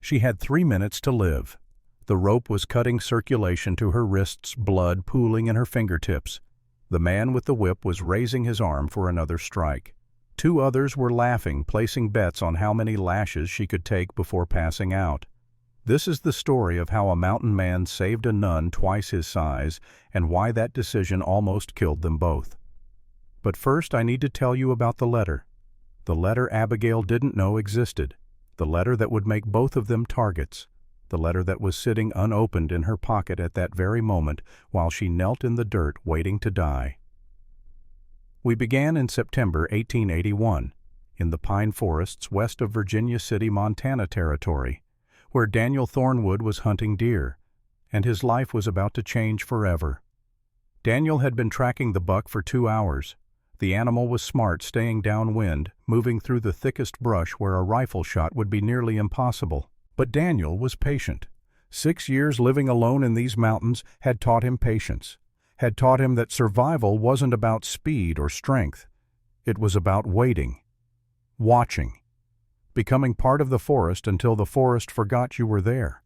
She had 3 minutes to live. The rope was cutting circulation to her wrists, blood pooling in her fingertips. The man with the whip was raising his arm for another strike. 2 others were laughing, placing bets on how many lashes she could take before passing out. This is the story of how a mountain man saved a nun twice his size and why that decision almost killed them both. But first I need to tell you about the letter. The letter Abigail didn't know existed. The letter that would make both of them targets. The letter that was sitting unopened in her pocket at that very moment while she knelt in the dirt waiting to die. We began in September 1881, in the pine forests west of Virginia City, Montana Territory, where Daniel Thornwood was hunting deer, and his life was about to change forever. Daniel had been tracking the buck for 2 hours. The animal was smart, staying downwind, moving through the thickest brush where a rifle shot would be nearly impossible. But Daniel was patient. 6 years living alone in these mountains had taught him patience, had taught him that survival wasn't about speed or strength. It was about waiting, watching, becoming part of the forest until the forest forgot you were there.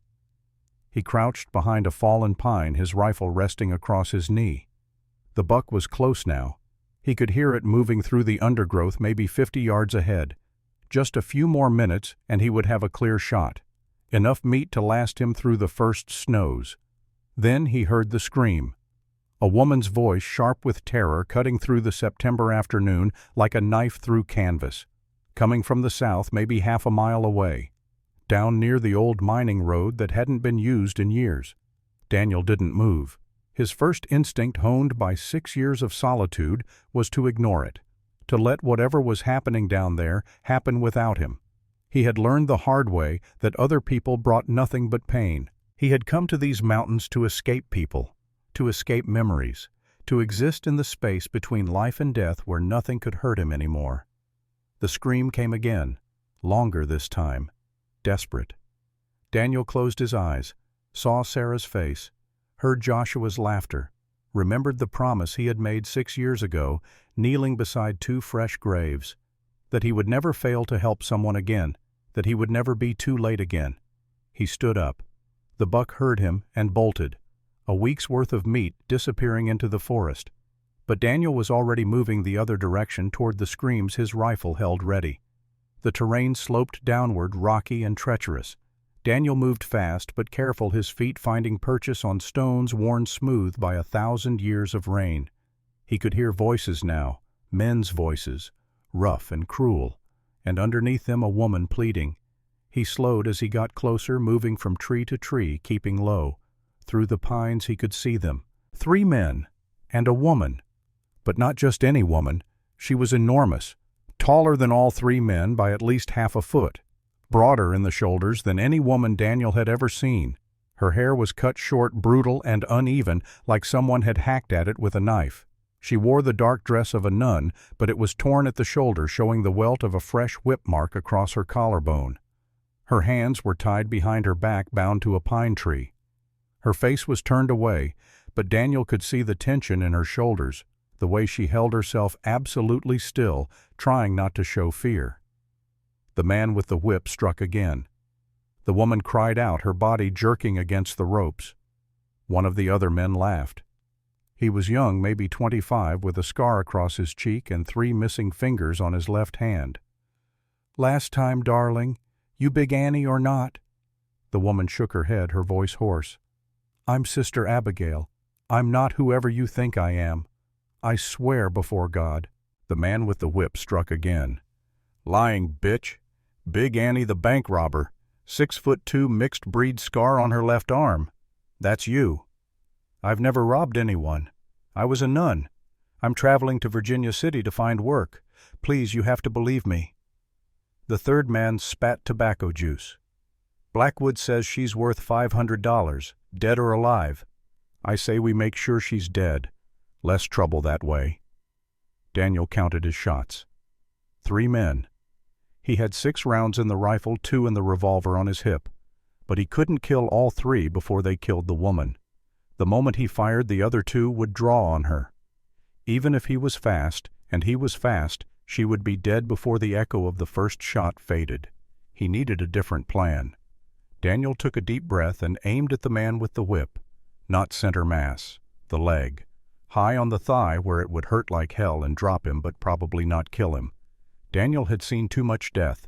He crouched behind a fallen pine, his rifle resting across his knee. The buck was close now. He could hear it moving through the undergrowth maybe 50 yards ahead. Just a few more minutes and he would have a clear shot. Enough meat to last him through the first snows. Then he heard the scream. A woman's voice, sharp with terror, cutting through the September afternoon like a knife through canvas. Coming from the south, maybe half a mile away. Down near the old mining road that hadn't been used in years. Daniel didn't move. His first instinct, honed by 6 years of solitude, was to ignore it. To let whatever was happening down there happen without him. He had learned the hard way that other people brought nothing but pain. He had come to these mountains to escape people, to escape memories, to exist in the space between life and death where nothing could hurt him anymore. The scream came again, longer this time, desperate. Daniel closed his eyes, saw Sarah's face, heard Joshua's laughter, remembered the promise he had made 6 years ago, kneeling beside 2 fresh graves, that he would never fail to help someone again, that he would never be too late again. He stood up. The buck heard him and bolted, a week's worth of meat disappearing into the forest. But Daniel was already moving the other direction toward the screams, his rifle held ready. The terrain sloped downward, rocky and treacherous. Daniel moved fast but careful, his feet finding purchase on stones worn smooth by 1,000 years of rain. He could hear voices now, men's voices, rough and cruel, and underneath them a woman pleading. He slowed as he got closer, moving from tree to tree, keeping low. Through the pines he could see them. 3 men and a woman. But not just any woman. She was enormous, taller than all 3 men by at least half a foot, broader in the shoulders than any woman Daniel had ever seen. Her hair was cut short, brutal and uneven, like someone had hacked at it with a knife. She wore the dark dress of a nun, but it was torn at the shoulder, showing the welt of a fresh whip mark across her collarbone. Her hands were tied behind her back, bound to a pine tree. Her face was turned away, but Daniel could see the tension in her shoulders, the way she held herself absolutely still, trying not to show fear. The man with the whip struck again. The woman cried out, her body jerking against the ropes. One of the other men laughed. He was young, maybe 25, with a scar across his cheek and 3 missing fingers on his left hand. "Last time, darling, you Big Annie or not?" The woman shook her head, her voice hoarse. "I'm Sister Abigail. I'm not whoever you think I am. I swear before God." The man with the whip struck again. "Lying bitch. Big Annie the bank robber. 6'2" mixed breed scar on her left arm. That's you." "I've never robbed anyone. I was a nun. I'm traveling to Virginia City to find work. Please, you have to believe me." The third man spat tobacco juice. "Blackwood says she's worth $500, dead or alive. I say we make sure she's dead. Less trouble that way." Daniel counted his shots. 3 men. He had 6 rounds in the rifle, 2 in the revolver on his hip. But he couldn't kill all 3 before they killed the woman. The moment he fired, the other 2 would draw on her. Even if he was fast, and he was fast, she would be dead before the echo of the first shot faded. He needed a different plan. Daniel took a deep breath and aimed at the man with the whip. Not center mass, the leg. High on the thigh where it would hurt like hell and drop him but probably not kill him. Daniel had seen too much death.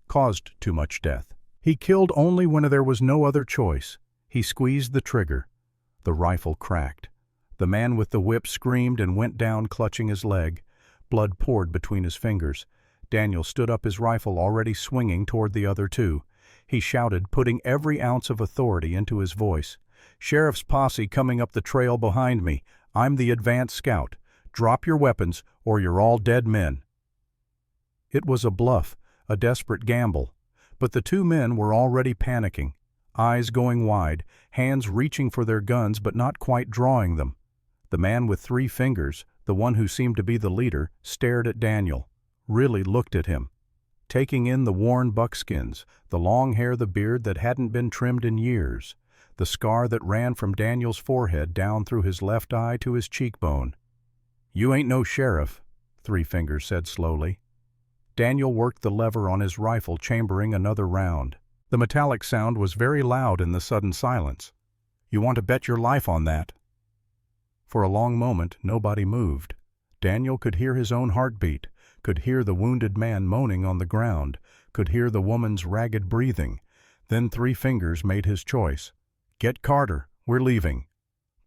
Caused too much death. He killed only when there was no other choice. He squeezed the trigger. The rifle cracked. The man with the whip screamed and went down clutching his leg. Blood poured between his fingers. Daniel stood up, his rifle already swinging toward the other two. He shouted, putting every ounce of authority into his voice. "Sheriff's posse coming up the trail behind me. I'm the advance scout. Drop your weapons or you're all dead men." It was a bluff, a desperate gamble. But the two men were already panicking, eyes going wide, hands reaching for their guns but not quite drawing them. The man with 3 fingers, the one who seemed to be the leader, stared at Daniel, really looked at him, taking in the worn buckskins, the long hair, the beard that hadn't been trimmed in years, the scar that ran from Daniel's forehead down through his left eye to his cheekbone. "You ain't no sheriff," 3 Fingers said slowly. Daniel worked the lever on his rifle, chambering another round. The metallic sound was very loud in the sudden silence. "You want to bet your life on that?" For a long moment, nobody moved. Daniel could hear his own heartbeat, could hear the wounded man moaning on the ground, could hear the woman's ragged breathing. Then 3 Fingers made his choice. "Get Carter, we're leaving."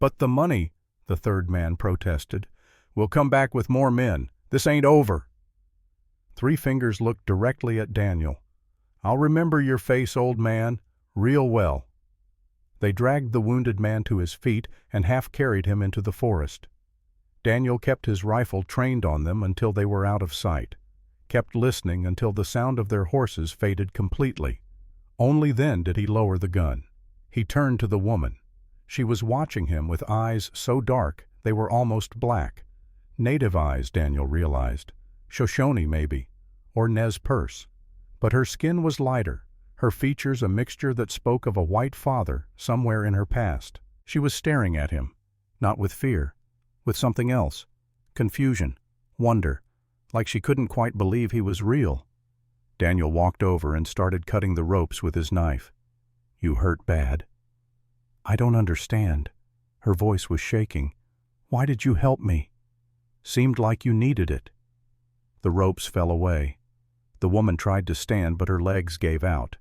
"But the money," the third man protested. "We'll come back with more men. This ain't over." 3 Fingers looked directly at Daniel. "I'll remember your face, old man, real well." They dragged the wounded man to his feet and half carried him into the forest. Daniel kept his rifle trained on them until they were out of sight, kept listening until the sound of their horses faded completely. Only then did he lower the gun. He turned to the woman. She was watching him with eyes so dark they were almost black. Native eyes, Daniel realized. Shoshone, maybe, or Nez Perce. But her skin was lighter, her features a mixture that spoke of a white father somewhere in her past. She was staring at him, not with fear, with something else, confusion, wonder, like she couldn't quite believe he was real. Daniel walked over and started cutting the ropes with his knife. "You hurt bad." "I don't understand." Her voice was shaking. "Why did you help me? Seemed like you needed it." The ropes fell away. The woman tried to stand, but her legs gave out.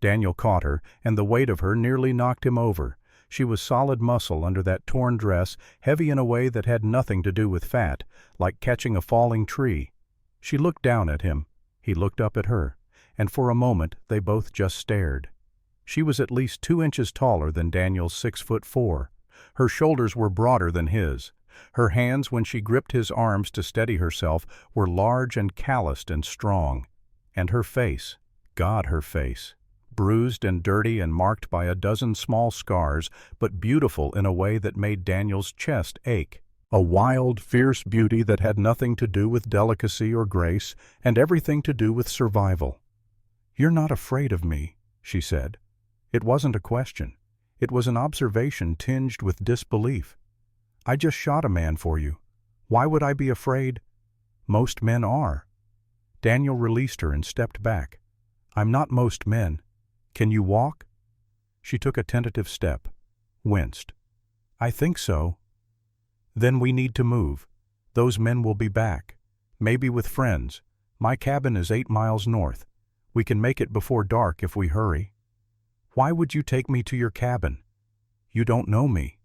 Daniel caught her, and the weight of her nearly knocked him over. She was solid muscle under that torn dress, heavy in a way that had nothing to do with fat, like catching a falling tree. She looked down at him. He looked up at her, and for a moment they both just stared. She was at least 2 inches taller than Daniel's 6'4". Her shoulders were broader than his. Her hands, when she gripped his arms to steady herself, were large and calloused and strong. And her face, God, her face, bruised and dirty and marked by a dozen small scars, but beautiful in a way that made Daniel's chest ache. A wild, fierce beauty that had nothing to do with delicacy or grace, and everything to do with survival. "You're not afraid of me," she said. It wasn't a question. It was an observation tinged with disbelief. "I just shot a man for you. Why would I be afraid?" "Most men are." Daniel released her and stepped back. "I'm not most men. Can you walk?" She took a tentative step, winced. "I think so." "Then we need to move. Those men will be back. Maybe with friends. My cabin is 8 miles north. We can make it before dark if we hurry." "Why would you take me to your cabin? You don't know me."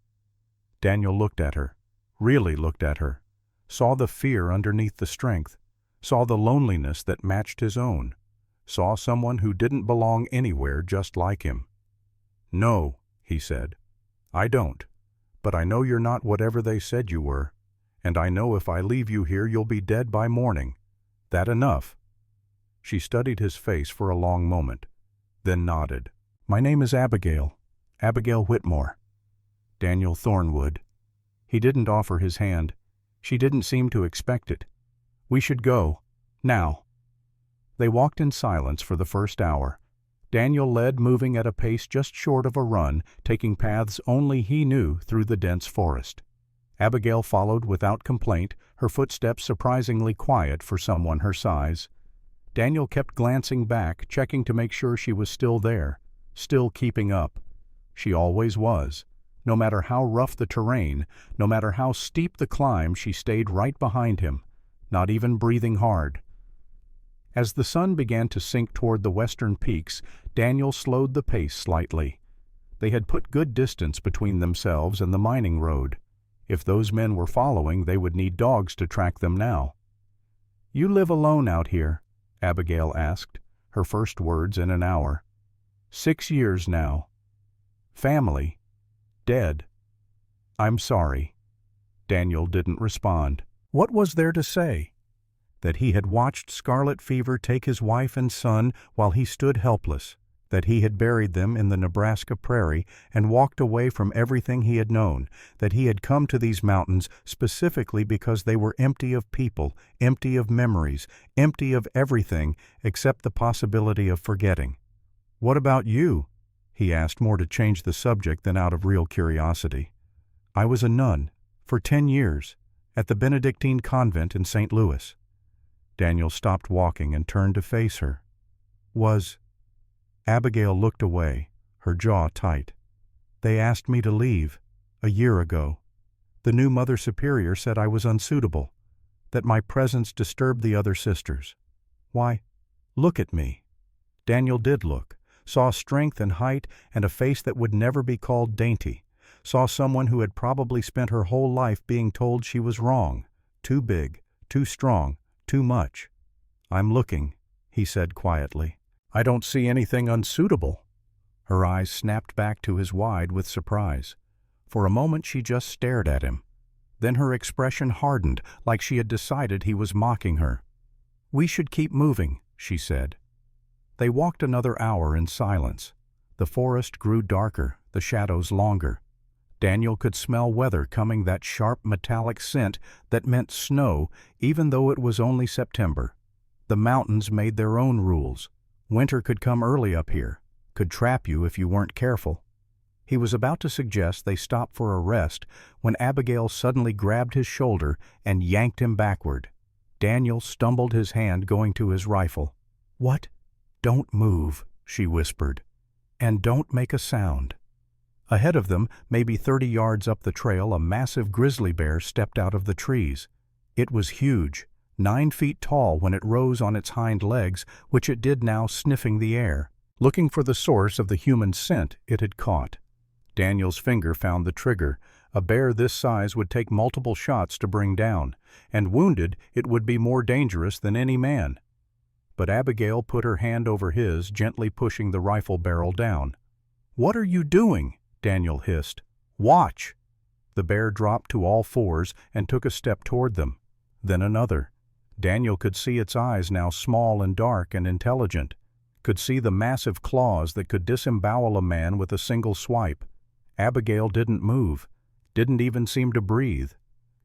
Daniel looked at her, really looked at her, saw the fear underneath the strength, saw the loneliness that matched his own, saw someone who didn't belong anywhere just like him. "No," he said, "I don't. But I know you're not whatever they said you were, and I know if I leave you here you'll be dead by morning. That enough?" She studied his face for a long moment, then nodded. "My name is Abigail. Abigail Whitmore." Daniel Thornwood. He didn't offer his hand. She didn't seem to expect it. "We should go. Now." They walked in silence for the first hour. Daniel led, moving at a pace just short of a run, taking paths only he knew through the dense forest. Abigail followed without complaint, her footsteps surprisingly quiet for someone her size. Daniel kept glancing back, checking to make sure she was still there. still keeping up. She always was. No matter how rough the terrain, no matter how steep the climb, she stayed right behind him, not even breathing hard. As the sun began to sink toward the western peaks, Daniel slowed the pace slightly. They had put good distance between themselves and the mining road. If those men were following, they would need dogs to track them now. "You live alone out here?" Abigail asked, her first words in an hour. 6 years now. Family? Dead. I'm sorry. Daniel didn't respond. What was there to say? That he had watched scarlet fever take his wife and son while he stood helpless, that he had buried them in the Nebraska prairie and walked away from everything he had known, that he had come to these mountains specifically because they were empty of people, empty of memories, empty of everything except the possibility of forgetting. "What about you?" he asked, more to change the subject than out of real curiosity. "I was a nun, for 10 years, at the Benedictine convent in St. Louis." Daniel stopped walking and turned to face her. Abigail looked away, her jaw tight. "They asked me to leave, a year ago. The new Mother Superior said I was unsuitable, that my presence disturbed the other sisters. Why, look at me." Daniel did look, saw strength and height and a face that would never be called dainty, saw someone who had probably spent her whole life being told she was wrong, too big, too strong, too much. "I'm looking," he said quietly. "I don't see anything unsuitable." Her eyes snapped back to his wide with surprise. For a moment she just stared at him. Then her expression hardened, like she had decided he was mocking her. "We should keep moving," she said. They walked another hour in silence. The forest grew darker, the shadows longer. Daniel could smell weather coming, that sharp metallic scent that meant snow, even though it was only September. The mountains made their own rules. Winter could come early up here, could trap you if you weren't careful. He was about to suggest they stop for a rest when Abigail suddenly grabbed his shoulder and yanked him backward. Daniel stumbled, his hand going to his rifle. "What?" "Don't move," she whispered. "And don't make a sound." Ahead of them, maybe 30 yards up the trail, a massive grizzly bear stepped out of the trees. It was huge, 9 feet tall when it rose on its hind legs, which it did now, sniffing the air, looking for the source of the human scent it had caught. Daniel's finger found the trigger. A bear this size would take multiple shots to bring down, and wounded it would be more dangerous than any man. But Abigail put her hand over his, gently pushing the rifle barrel down. "What are you doing?" Daniel hissed. "Watch!" The bear dropped to all fours and took a step toward them. Then another. Daniel could see its eyes, now small and dark and intelligent, could see the massive claws that could disembowel a man with a single swipe. Abigail didn't move, didn't even seem to breathe.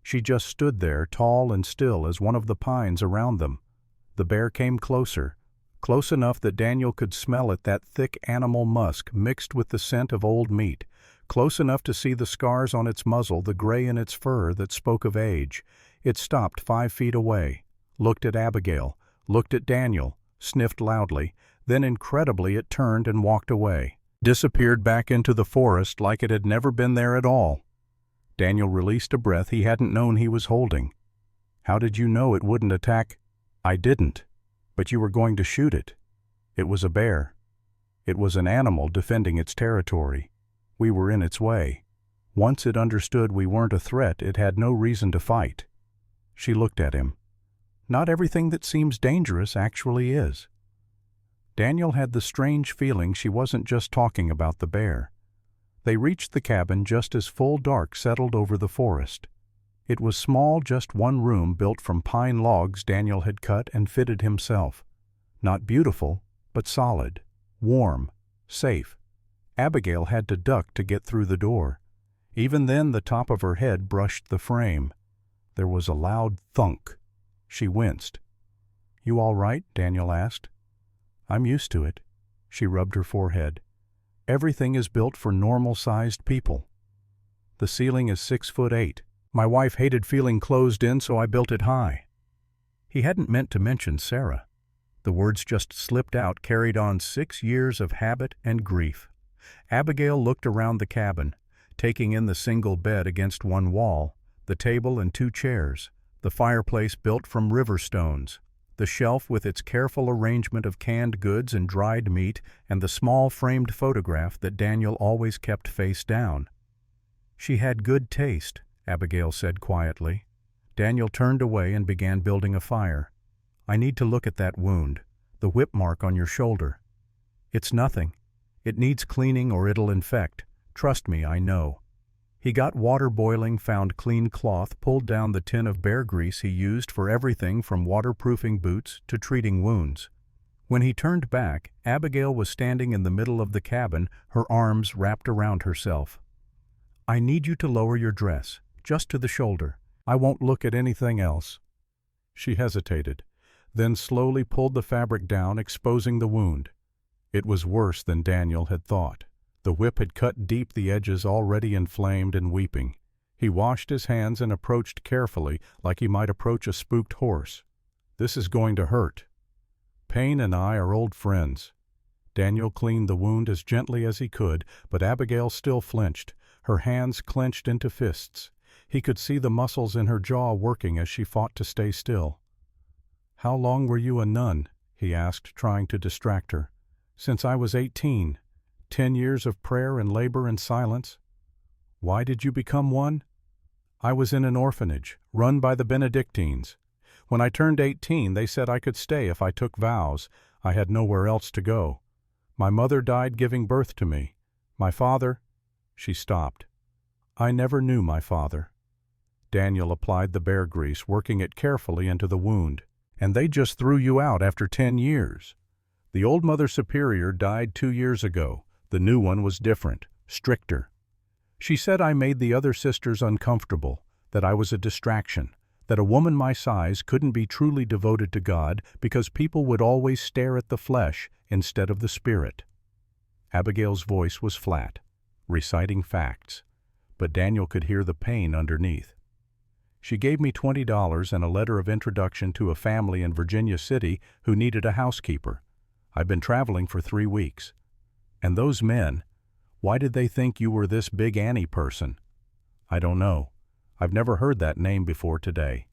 She just stood there, tall and still as one of the pines around them. The bear came closer, close enough that Daniel could smell it, that thick animal musk mixed with the scent of old meat, close enough to see the scars on its muzzle, the gray in its fur that spoke of age. It stopped 5 feet away, looked at Abigail, looked at Daniel, sniffed loudly, then incredibly it turned and walked away, disappeared back into the forest like it had never been there at all. Daniel released a breath he hadn't known he was holding. "How did you know it wouldn't attack?" "I didn't. But you were going to shoot it." "It was a bear. It was an animal defending its territory. We were in its way. Once it understood we weren't a threat, it had no reason to fight." She looked at him. "Not everything that seems dangerous actually is." Daniel had the strange feeling she wasn't just talking about the bear. They reached the cabin just as full dark settled over the forest. It was small, just one room built from pine logs Daniel had cut and fitted himself. Not beautiful, but solid, warm, safe. Abigail had to duck to get through the door. Even then the top of her head brushed the frame. There was a loud thunk. She winced. "You all right?" Daniel asked. "I'm used to it." She rubbed her forehead. "Everything is built for normal-sized people. The ceiling is 6'8". My wife hated feeling closed in, so I built it high." He hadn't meant to mention Sarah. The words just slipped out, carried on 6 years of habit and grief. Abigail looked around the cabin, taking in the single bed against one wall, the table and 2 chairs, the fireplace built from river stones, the shelf with its careful arrangement of canned goods and dried meat, and the small framed photograph that Daniel always kept face down. "She had good taste," Abigail said quietly. Daniel turned away and began building a fire. "I need to look at that wound, the whip mark on your shoulder. It's nothing. It needs cleaning or it'll infect. Trust me, I know." He got water boiling, found clean cloth, pulled down the tin of bear grease he used for everything from waterproofing boots to treating wounds. When he turned back, Abigail was standing in the middle of the cabin, her arms wrapped around herself. "I need you to lower your dress, just to the shoulder. I won't look at anything else." She hesitated, then slowly pulled the fabric down, exposing the wound. It was worse than Daniel had thought. The whip had cut deep, the edges already inflamed and weeping. He washed his hands and approached carefully, like he might approach a spooked horse. "This is going to hurt. Pain and I are old friends." Daniel cleaned the wound as gently as he could, but Abigail still flinched, her hands clenched into fists. He could see the muscles in her jaw working as she fought to stay still. "How long were you a nun?" he asked, trying to distract her. "Since I was 18. 10 years of prayer and labor and silence." "Why did you become one?" "I was in an orphanage, run by the Benedictines. When I turned 18, they said I could stay if I took vows. I had nowhere else to go. My mother died giving birth to me. My father—" She stopped. "I never knew my father." Daniel applied the bear grease, working it carefully into the wound. "And they just threw you out after 10 years. The old Mother Superior died 2 years ago. The new one was different, stricter. She said I made the other sisters uncomfortable, that I was a distraction, that a woman my size couldn't be truly devoted to God because people would always stare at the flesh instead of the spirit." Abigail's voice was flat, reciting facts, but Daniel could hear the pain underneath. "She gave me $20 and a letter of introduction to a family in Virginia City who needed a housekeeper. I've been traveling for 3 weeks. And those men, why did they think you were this Big Annie person?" "I don't know. I've never heard that name before today."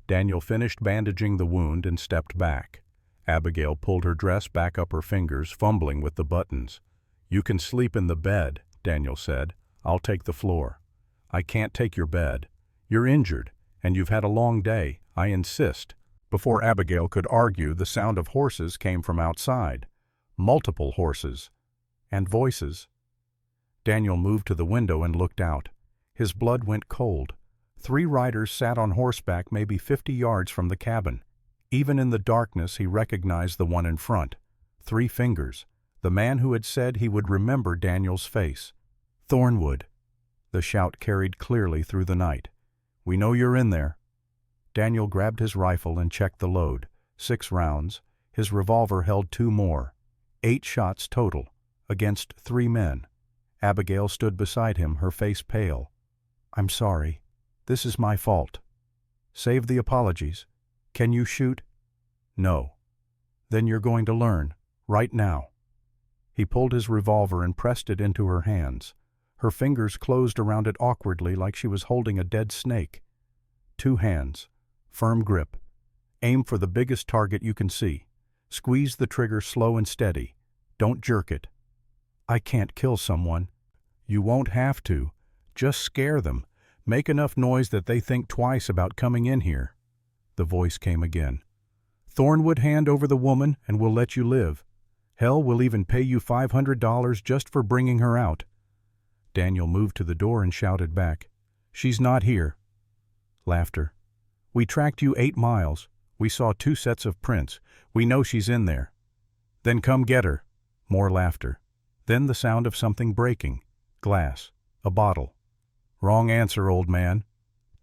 Daniel finished bandaging the wound and stepped back. Abigail pulled her dress back up her fingers, fumbling with the buttons. "You can sleep in the bed," Daniel said. "I'll take the floor." "I can't take your bed. You're injured, and you've had a long day. I insist." Before Abigail could argue, the sound of horses came from outside. Multiple horses. And voices. Daniel moved to the window and looked out. His blood went cold. 3 riders sat on horseback maybe 50 yards from the cabin. Even in the darkness he recognized the one in front. 3 fingers. The man who had said he would remember Daniel's face. "Thornwood." The shout carried clearly through the night. "We know you're in there." Daniel grabbed his rifle and checked the load. 6 rounds. His revolver held 2 more. 8 shots total, against 3 men. Abigail stood beside him, her face pale. "I'm sorry. This is my fault." "Save the apologies. Can you shoot?" "No." "Then you're going to learn, right now." He pulled his revolver and pressed it into her hands. Her fingers closed around it awkwardly like she was holding a dead snake. 2 hands. Firm grip. Aim for the biggest target you can see. Squeeze the trigger slow and steady. Don't jerk it. "I can't kill someone." "You won't have to. Just scare them. Make enough noise that they think twice about coming in here." The voice came again. "Thornwood, hand over the woman and we'll let you live. Hell, we'll even pay you $500 just for bringing her out." Daniel moved to the door and shouted back, "She's not here." Laughter. "We tracked you 8 miles. We saw 2 sets of prints. We know she's in there." "Then come get her." More laughter. Then the sound of something breaking. Glass. A bottle. "Wrong answer, old man."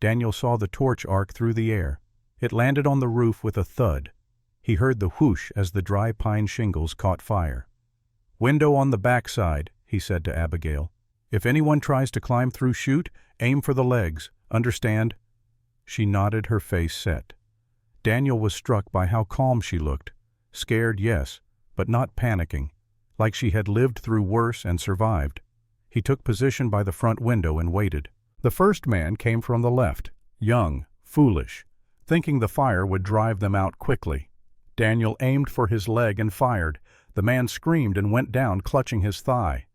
Daniel saw the torch arc through the air. It landed on the roof with a thud. He heard the whoosh as the dry pine shingles caught fire. "Window on the back side," he said to Abigail. "If anyone tries to climb through, shoot. Aim for the legs. Understand?" She nodded, her face set. Daniel was struck by how calm she looked. Scared, yes, but not panicking, like she had lived through worse and survived. He took position by the front window and waited. The first man came from the left, young, foolish, thinking the fire would drive them out quickly. Daniel aimed for his leg and fired. The man screamed and went down, clutching his thigh.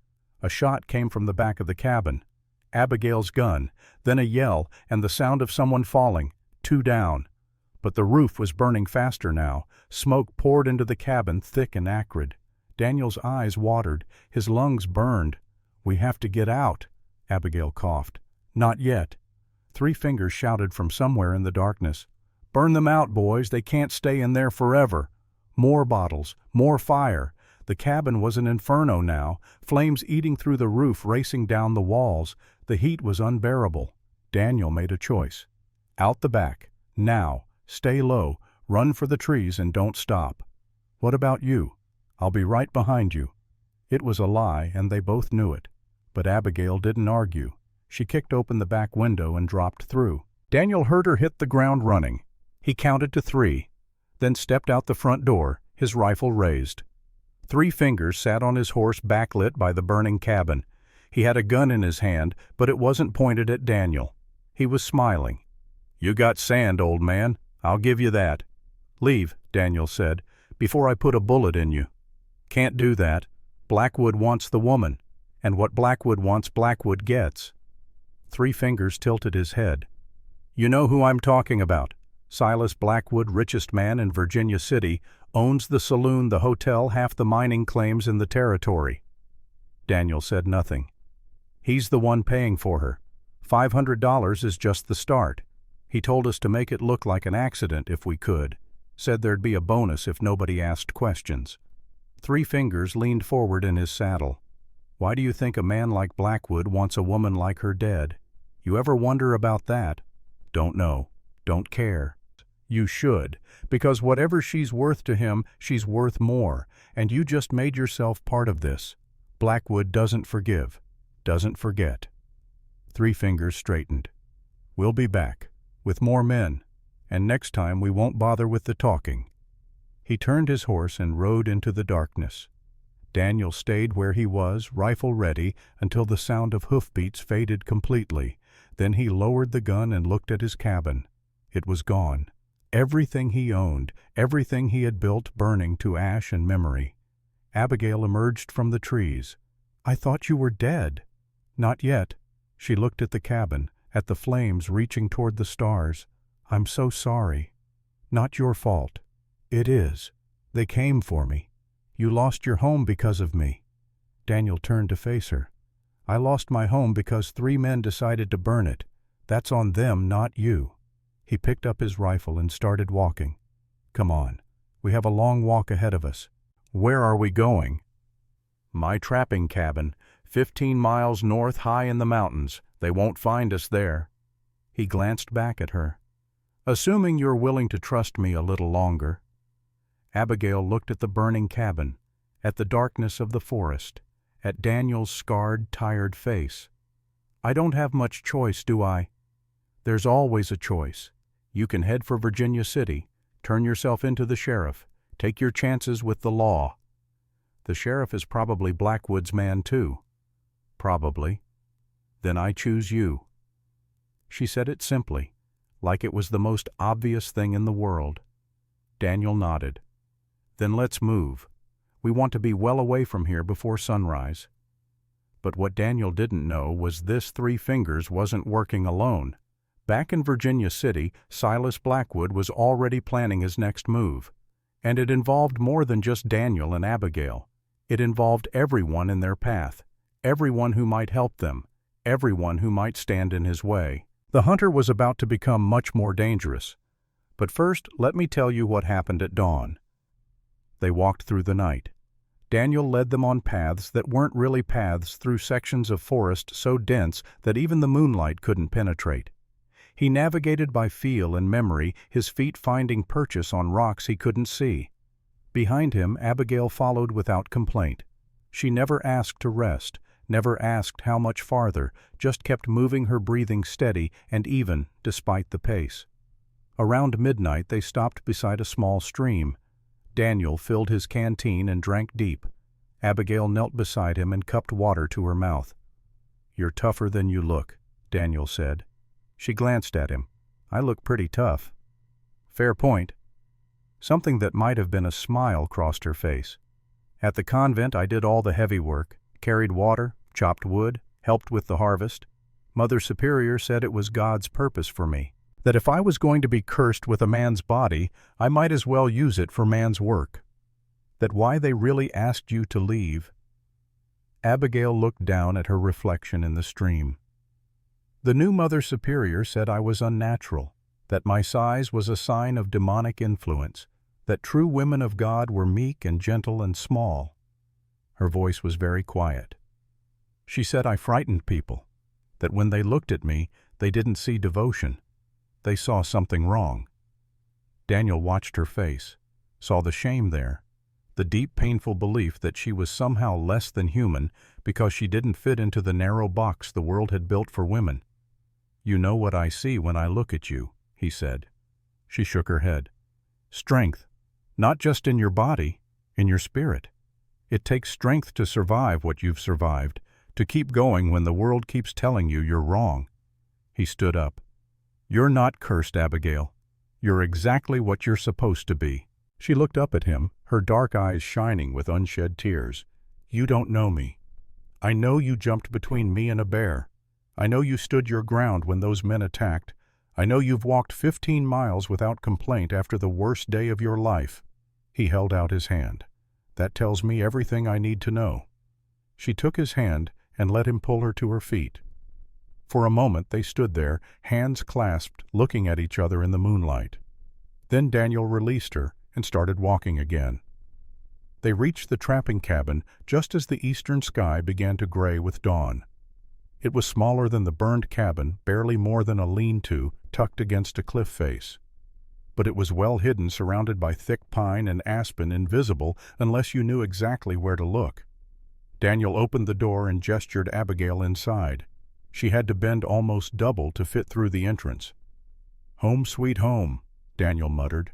A shot came from the back of the cabin. Abigail's gun, then a yell and the sound of someone falling, 2 down. But the roof was burning faster now. Smoke poured into the cabin, thick and acrid. Daniel's eyes watered. His lungs burned. "We have to get out," Abigail coughed. "Not yet." 3 fingers shouted from somewhere in the darkness. "Burn them out, boys. They can't stay in there forever." More bottles, more fire. The cabin was an inferno now, flames eating through the roof, racing down the walls. The heat was unbearable. Daniel made a choice. Out the back. Now. Stay low. Run for the trees and don't stop. "What about you?" "I'll be right behind you." It was a lie, and they both knew it. But Abigail didn't argue. She kicked open the back window and dropped through. Daniel heard her hit the ground running. He counted to 3, then stepped out the front door, his rifle raised. 3 fingers sat on his horse, backlit by the burning cabin. He had a gun in his hand, but it wasn't pointed at Daniel. He was smiling. "You got sand, old man. I'll give you that." "Leave," Daniel said, "before I put a bullet in you." "Can't do that. Blackwood wants the woman, and what Blackwood wants, Blackwood gets." 3 fingers tilted his head. "You know who I'm talking about. Silas Blackwood, richest man in Virginia City, owns the saloon, the hotel, half the mining claims in the territory." Daniel said nothing. "He's the one paying for her. $500 is just the start. He told us to make it look like an accident if we could. Said there'd be a bonus if nobody asked questions." 3 fingers leaned forward in his saddle. "Why do you think a man like Blackwood wants a woman like her dead? You ever wonder about that?" "Don't know. Don't care." "You should, because whatever she's worth to him, she's worth more, and you just made yourself part of this. Blackwood doesn't forgive, doesn't forget." 3 fingers straightened. "We'll be back, with more men, and next time we won't bother with the talking." He turned his horse and rode into the darkness. Daniel stayed where he was, rifle ready, until the sound of hoofbeats faded completely. Then he lowered the gun and looked at his cabin. It was gone. Everything he owned, everything he had built, burning to ash and memory. Abigail emerged from the trees. "I thought you were dead." "Not yet." She looked at the cabin, at the flames reaching toward the stars. "I'm so sorry." "Not your fault." "It is. They came for me. You lost your home because of me." Daniel turned to face her. "I lost my home because 3 men decided to burn it. That's on them, not you." He picked up his rifle and started walking. "Come on. We have a long walk ahead of us." "Where are we going?" "My trapping cabin, 15 miles north, high in the mountains. They won't find us there." He glanced back at her. "Assuming you're willing to trust me a little longer." Abigail looked at the burning cabin, at the darkness of the forest, at Daniel's scarred, tired face. "I don't have much choice, do I?" "There's always a choice. You can head for Virginia City, turn yourself into the sheriff, take your chances with the law." "The sheriff is probably Blackwood's man too." "Probably." "Then I choose you." She said it simply, like it was the most obvious thing in the world. Daniel nodded. "Then let's move. We want to be well away from here before sunrise." But what Daniel didn't know was this 3 fingers wasn't working alone. Back in Virginia City, Silas Blackwood was already planning his next move. And it involved more than just Daniel and Abigail. It involved everyone in their path, everyone who might help them, everyone who might stand in his way. The hunter was about to become much more dangerous. But first, let me tell you what happened at dawn. They walked through the night. Daniel led them on paths that weren't really paths, through sections of forest so dense that even the moonlight couldn't penetrate. He navigated by feel and memory, his feet finding purchase on rocks he couldn't see. Behind him, Abigail followed without complaint. She never asked to rest, never asked how much farther, just kept moving, her breathing steady and even, despite the pace. Around midnight they stopped beside a small stream. Daniel filled his canteen and drank deep. Abigail knelt beside him and cupped water to her mouth. "You're tougher than you look," Daniel said. She glanced at him. "I look pretty tough." "Fair point." Something that might have been a smile crossed her face. "At the convent I did all the heavy work, carried water, chopped wood, helped with the harvest. Mother Superior said it was God's purpose for me, that if I was going to be cursed with a man's body, I might as well use it for man's work. That why they really asked you to leave." Abigail looked down at her reflection in the stream. "The new Mother Superior said I was unnatural, that my size was a sign of demonic influence, that true women of God were meek and gentle and small." Her voice was very quiet. "She said I frightened people, that when they looked at me, they didn't see devotion. They saw something wrong." Daniel watched her face, saw the shame there, the deep painful belief that she was somehow less than human because she didn't fit into the narrow box the world had built for women. "You know what I see when I look at you," he said. She shook her head. "Strength, not just in your body, in your spirit. It takes strength to survive what you've survived, to keep going when the world keeps telling you you're wrong." He stood up. "You're not cursed, Abigail. You're exactly what you're supposed to be." She looked up at him, her dark eyes shining with unshed tears. "You don't know me. I know you jumped between me and a bear. I know you stood your ground when those men attacked. I know you've walked 15 miles without complaint after the worst day of your life." He held out his hand. "That tells me everything I need to know." She took his hand and let him pull her to her feet. For a moment they stood there, hands clasped, looking at each other in the moonlight. Then Daniel released her and started walking again. They reached the trapping cabin just as the eastern sky began to gray with dawn. It was smaller than the burned cabin, barely more than a lean-to tucked against a cliff face. But it was well hidden, surrounded by thick pine and aspen, invisible unless you knew exactly where to look. Daniel opened the door and gestured Abigail inside. She had to bend almost double to fit through the entrance. "Home sweet home," Daniel muttered.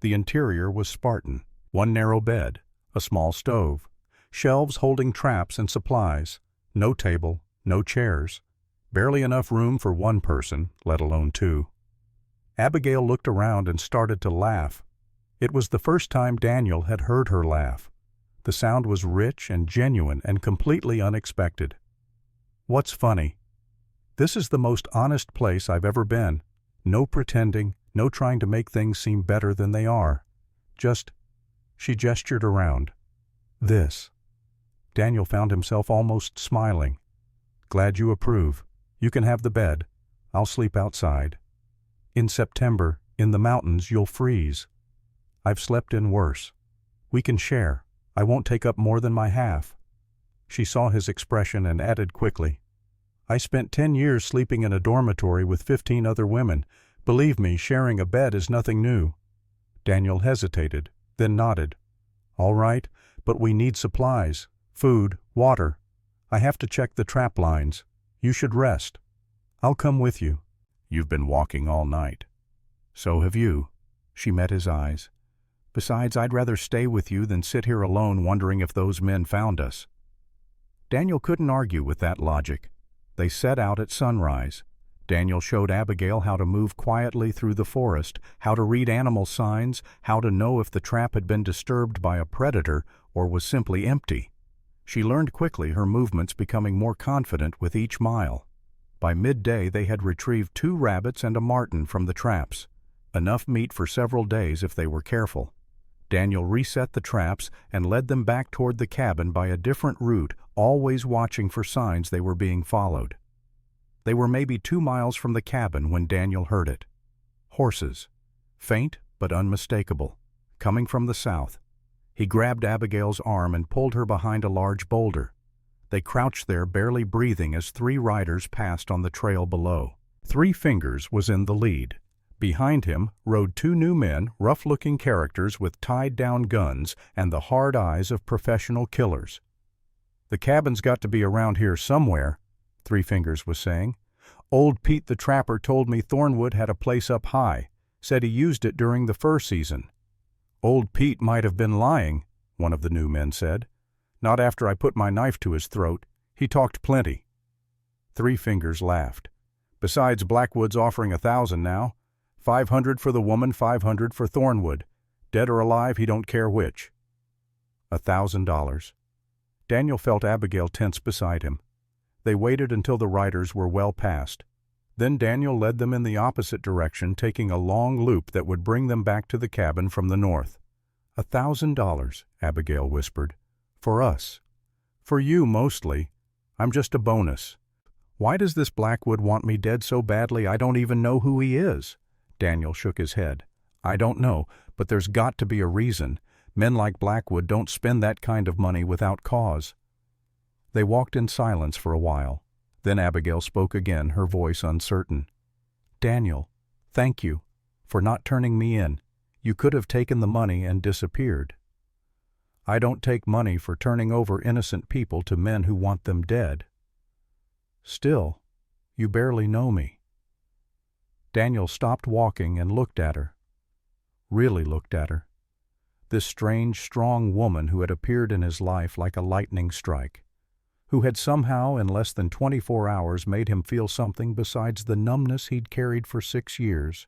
The interior was Spartan. One narrow bed, a small stove, shelves holding traps and supplies, no table, no chairs, barely enough room for one person, let alone two. Abigail looked around and started to laugh. It was the first time Daniel had heard her laugh. The sound was rich and genuine and completely unexpected. "What's funny? This is the most honest place I've ever been. No pretending, no trying to make things seem better than they are. Just," she gestured around, "this." Daniel found himself almost smiling. "Glad you approve. You can have the bed. I'll sleep outside. In September, in the mountains, you'll freeze. I've slept in worse. We can share. I won't take up more than my half." She saw his expression and added quickly, "I spent 10 years sleeping in a dormitory with 15 other women. Believe me, sharing a bed is nothing new." Daniel hesitated, then nodded. "All right, but we need supplies, food, water. I have to check the trap lines. You should rest. I'll come with you." "You've been walking all night." "So have you." She met his eyes. "Besides, I'd rather stay with you than sit here alone wondering if those men found us." Daniel couldn't argue with that logic. They set out at sunrise. Daniel showed Abigail how to move quietly through the forest, how to read animal signs, how to know if the trap had been disturbed by a predator or was simply empty. She learned quickly, her movements becoming more confident with each mile. By midday they had retrieved 2 rabbits and a marten from the traps, enough meat for several days if they were careful. Daniel reset the traps and led them back toward the cabin by a different route, always watching for signs they were being followed. They were maybe 2 miles from the cabin when Daniel heard it. Horses, faint but unmistakable, coming from the south. He grabbed Abigail's arm and pulled her behind a large boulder. They crouched there, barely breathing, as 3 riders passed on the trail below. 3 Fingers was in the lead. Behind him rode 2 new men, rough-looking characters with tied-down guns and the hard eyes of professional killers. "The cabin's got to be around here somewhere," 3 Fingers was saying. "Old Pete the Trapper told me Thornwood had a place up high, said he used it during the fur season." Old Pete might have been lying, one of the new men said. Not after I put my knife to his throat. He talked plenty. Three Fingers laughed. Besides, Blackwood's offering 1,000 now. 500 for the woman, 500 for Thornwood. Dead or alive, he don't care which. $1,000. Daniel felt Abigail tense beside him. They waited until the riders were well past. Then Daniel led them in the opposite direction, taking a long loop that would bring them back to the cabin from the north. $1,000, Abigail whispered. For us. For you, mostly. I'm just a bonus. Why does this Blackwood want me dead so badly I don't even know who he is? Daniel shook his head. I don't know, but there's got to be a reason. Men like Blackwood don't spend that kind of money without cause. They walked in silence for a while. Then Abigail spoke again, her voice uncertain. Daniel, thank you for not turning me in. You could have taken the money and disappeared. I don't take money for turning over innocent people to men who want them dead. Still, you barely know me. Daniel stopped walking and looked at her. Really looked at her. This strange, strong woman who had appeared in his life like a lightning strike, who had somehow in less than 24 hours made him feel something besides the numbness he'd carried for 6 years.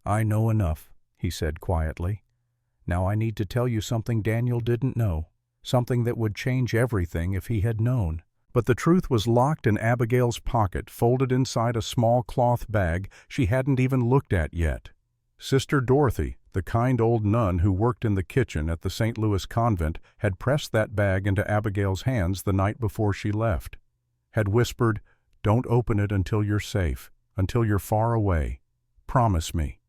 I know enough, he said quietly. Now I need to tell you something Daniel didn't know, something that would change everything if he had known. But the truth was locked in Abigail's pocket, folded inside a small cloth bag she hadn't even looked at yet. Sister Dorothy, the kind old nun who worked in the kitchen at the St. Louis convent, had pressed that bag into Abigail's hands the night before she left, had whispered, "Don't open it until you're safe, until you're far away. Promise me."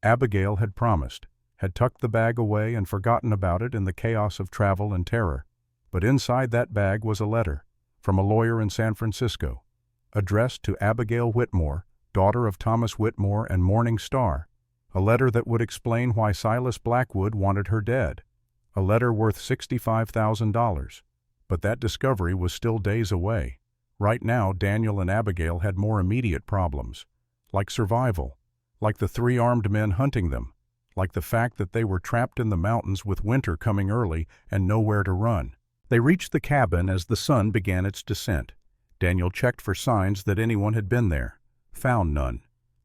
Abigail had promised, had tucked the bag away and forgotten about it in the chaos of travel and terror. But inside that bag was a letter from a lawyer in San Francisco, addressed to Abigail Whitmore, daughter of Thomas Whitmore and Morning Star, a letter that would explain why Silas Blackwood wanted her dead, a letter worth $65,000. But that discovery was still days away. Right now, Daniel and Abigail had more immediate problems, like survival, like the 3 armed men hunting them, like the fact that they were trapped in the mountains with winter coming early and nowhere to run. They reached the cabin as the sun began its descent. Daniel checked for signs that anyone had been there. Found none.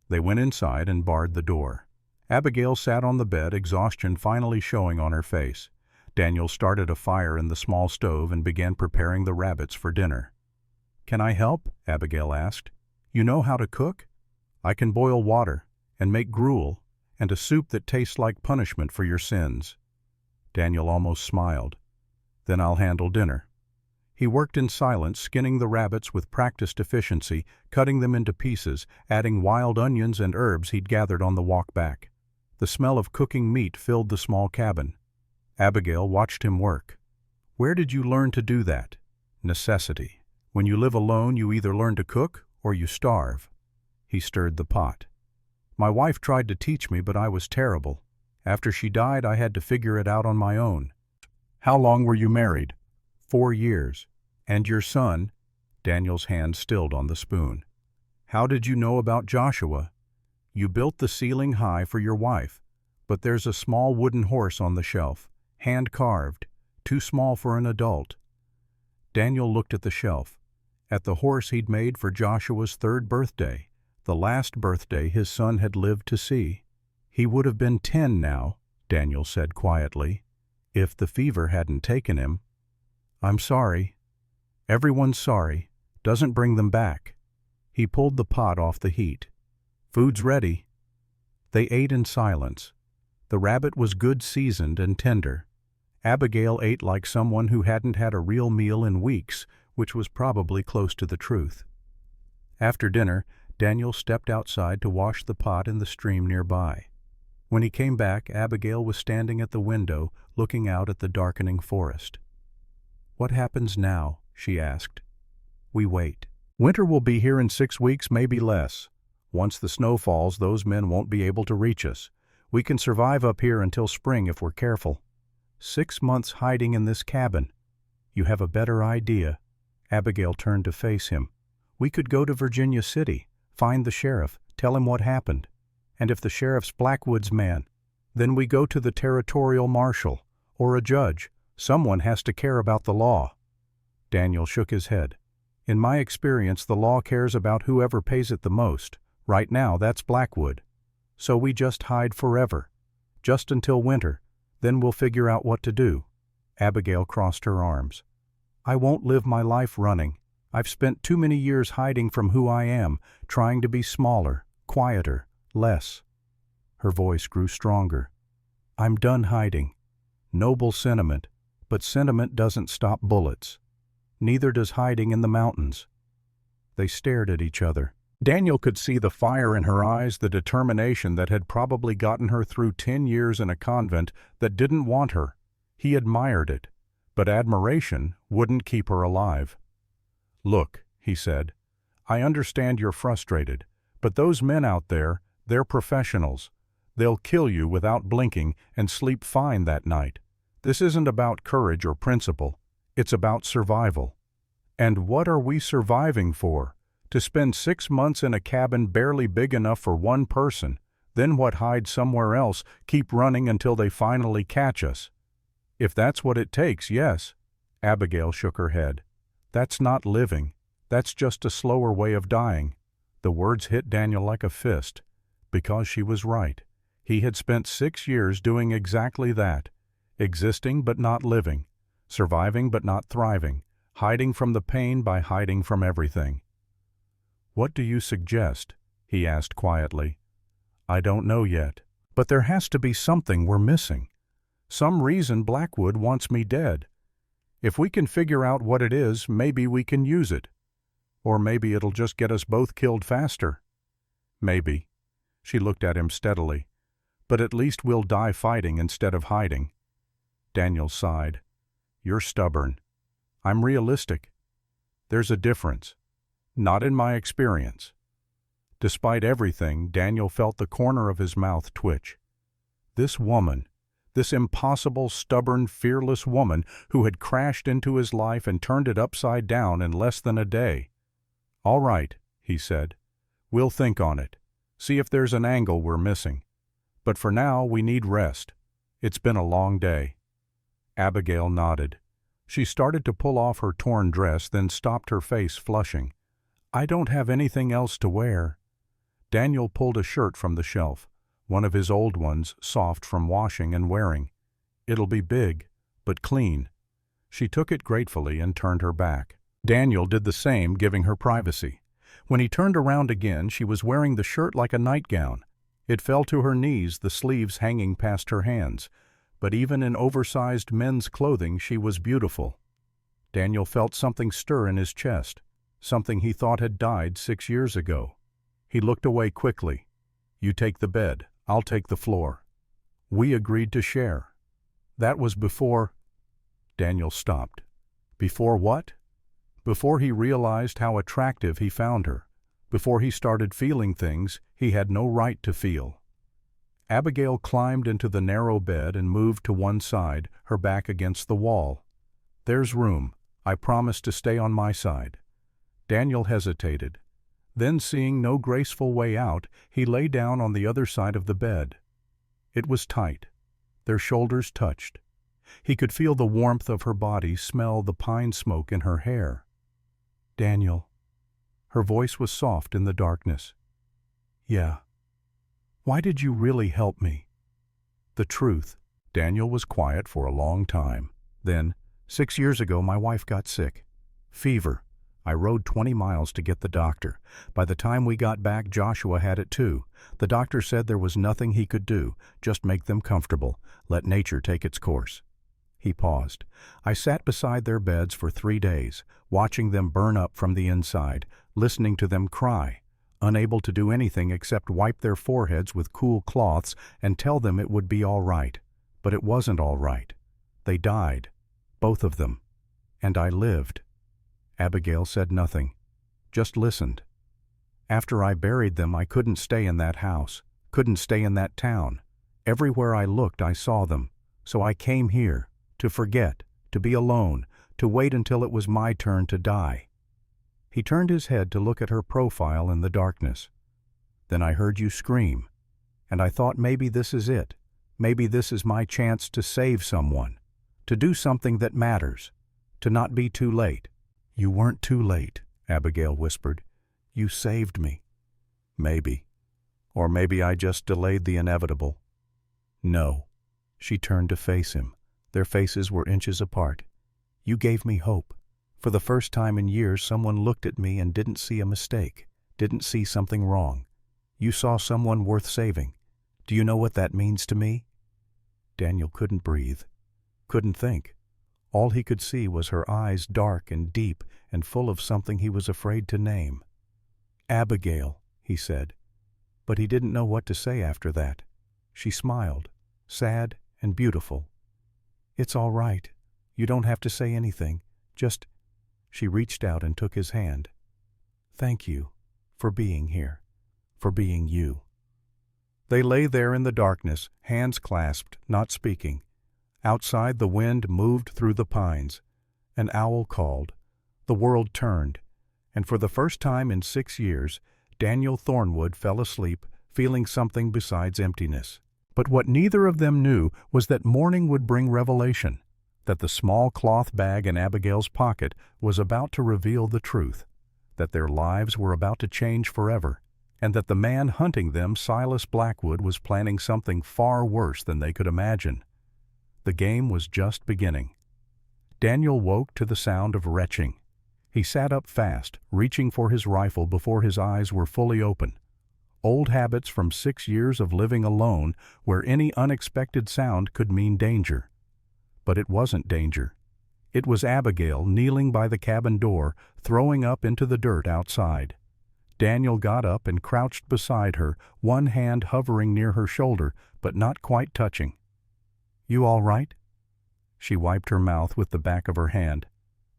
They went inside and barred the door. Abigail sat on the bed, exhaustion finally showing on her face. Daniel started a fire in the small stove and began preparing the rabbits for dinner. "Can I help?" Abigail asked. "You know how to cook? I can boil water and make gruel and a soup that tastes like punishment for your sins." Daniel almost smiled. "Then I'll handle dinner." He worked in silence, skinning the rabbits with practiced efficiency, cutting them into pieces, adding wild onions and herbs he'd gathered on the walk back. The smell of cooking meat filled the small cabin. Abigail watched him work. "Where did you learn to do that?" "Necessity. When you live alone, you either learn to cook or you starve." He stirred the pot. "My wife tried to teach me, but I was terrible. After she died, I had to figure it out on my own." "How long were you married?" 4 years. "And your son?" Daniel's hand stilled on the spoon. "How did you know about Joshua?" "You built the ceiling high for your wife, but there's a small wooden horse on the shelf, hand-carved, too small for an adult." Daniel looked at the shelf, at the horse he'd made for Joshua's 3rd birthday, the last birthday his son had lived to see. "He would have been 10 now," Daniel said quietly, "if the fever hadn't taken him." "I'm sorry." "Everyone's sorry. Doesn't bring them back." He pulled the pot off the heat. "Food's ready." They ate in silence. The rabbit was good seasoned and tender. Abigail ate like someone who hadn't had a real meal in weeks, which was probably close to the truth. After dinner, Daniel stepped outside to wash the pot in the stream nearby. When he came back, Abigail was standing at the window, looking out at the darkening forest. "What happens now?" she asked. "We wait. Winter will be here in 6 weeks, maybe less. Once the snow falls, those men won't be able to reach us. We can survive up here until spring if we're careful. 6 months hiding in this cabin. You have a better idea." Abigail turned to face him. "We could go to Virginia City, find the sheriff, tell him what happened. And if the sheriff's Blackwood's man, Then we go to the territorial marshal, or a judge. Someone has to care about the law. Daniel shook his head. In my experience, the law cares about whoever pays it the most. Right now, that's Blackwood. So we just hide forever. Just until winter. Then we'll figure out what to do. Abigail crossed her arms. I won't live my life running. I've spent too many years hiding from who I am, trying to be smaller, quieter, less. Her voice grew stronger. I'm done hiding. Noble sentiment, but sentiment doesn't stop bullets. Neither does hiding in the mountains. They stared at each other. Daniel could see the fire in her eyes, the determination that had probably gotten her through 10 years in a convent that didn't want her. He admired it, but admiration wouldn't keep her alive. Look, he said, I understand you're frustrated, but those men out there, they're professionals. They'll kill you without blinking and sleep fine that night. This isn't about courage or principle. It's about survival. And what are we surviving for? To spend 6 months in a cabin barely big enough for one person, then what, hide somewhere else, keep running until they finally catch us? If that's what it takes, yes. Abigail shook her head. That's not living. That's just a slower way of dying. The words hit Daniel like a fist, because she was right. He had spent 6 years doing exactly that, existing but not living, surviving but not thriving, hiding from the pain by hiding from everything. What do you suggest? He asked quietly. I don't know yet, but there has to be something we're missing. Some reason Blackwood wants me dead. If we can figure out what it is, maybe we can use it. Or maybe it'll just get us both killed faster. Maybe. She looked at him steadily. But at least we'll die fighting instead of hiding. Daniel sighed. You're stubborn. I'm realistic. There's a difference. Not in my experience. Despite everything, Daniel felt the corner of his mouth twitch. This woman, this impossible, stubborn, fearless woman who had crashed into his life and turned it upside down in less than a day. All right, he said. We'll think on it. See if there's an angle we're missing. But for now, we need rest. It's been a long day. Abigail nodded. She started to pull off her torn dress, then stopped, her face flushing. I don't have anything else to wear. Daniel pulled a shirt from the shelf, one of his old ones, soft from washing and wearing. It'll be big, but clean. She took it gratefully and turned her back. Daniel did the same, giving her privacy. When he turned around again, she was wearing the shirt like a nightgown. It fell to her knees, the sleeves hanging past her hands. But even in oversized men's clothing, she was beautiful. Daniel felt something stir in his chest, something he thought had died 6 years ago. He looked away quickly. You take the bed, I'll take the floor. We agreed to share. That was before... Daniel stopped. Before what? Before he realized how attractive he found her. Before he started feeling things he had no right to feel. Abigail climbed into the narrow bed and moved to one side, her back against the wall. There's room. I promise to stay on my side. Daniel hesitated. Then, seeing no graceful way out, he lay down on the other side of the bed. It was tight. Their shoulders touched. He could feel the warmth of her body, smell the pine smoke in her hair. Daniel. Her voice was soft in the darkness. Yeah. Why did you really help me? The truth. Daniel was quiet for a long time. Then, 6 years ago, my wife got sick. Fever. I rode 20 miles to get the doctor. By the time we got back, Joshua had it too. The doctor said there was nothing he could do, just make them comfortable, let nature take its course. He paused. I sat beside their beds for 3 days, watching them burn up from the inside, listening to them cry, unable to do anything except wipe their foreheads with cool cloths and tell them it would be all right. But it wasn't all right. They died, both of them, and I lived. Abigail said nothing, just listened. After I buried them, I couldn't stay in that house, couldn't stay in that town. Everywhere I looked, I saw them. So I came here, to forget, to be alone, to wait until it was my turn to die. He turned his head to look at her profile in the darkness. Then I heard you scream, and I thought maybe this is it. Maybe this is my chance to save someone, to do something that matters, to not be too late." "You weren't too late," Abigail whispered. "You saved me." "Maybe. Or maybe I just delayed the inevitable." "No." She turned to face him. Their faces were inches apart. "You gave me hope. For the first time in years, someone looked at me and didn't see a mistake, didn't see something wrong. You saw someone worth saving. Do you know what that means to me?" Daniel couldn't breathe, couldn't think. All he could see was her eyes, dark and deep and full of something he was afraid to name. "Abigail," he said. But he didn't know what to say after that. She smiled, sad and beautiful. "It's all right. You don't have to say anything. Just—" She reached out and took his hand. "Thank you for being here, for being you." They lay there in the darkness, hands clasped, not speaking. Outside, the wind moved through the pines. An owl called. The world turned, and for the first time in 6 years, Daniel Thornwood fell asleep, feeling something besides emptiness. But what neither of them knew was that morning would bring revelation, that the small cloth bag in Abigail's pocket was about to reveal the truth, that their lives were about to change forever, and that the man hunting them, Silas Blackwood, was planning something far worse than they could imagine. The game was just beginning. Daniel woke to the sound of retching. He sat up fast, reaching for his rifle before his eyes were fully open. Old habits from 6 years of living alone, where any unexpected sound could mean danger. But it wasn't danger. It was Abigail kneeling by the cabin door, throwing up into the dirt outside. Daniel got up and crouched beside her, one hand hovering near her shoulder, but not quite touching. "You all right?" She wiped her mouth with the back of her hand.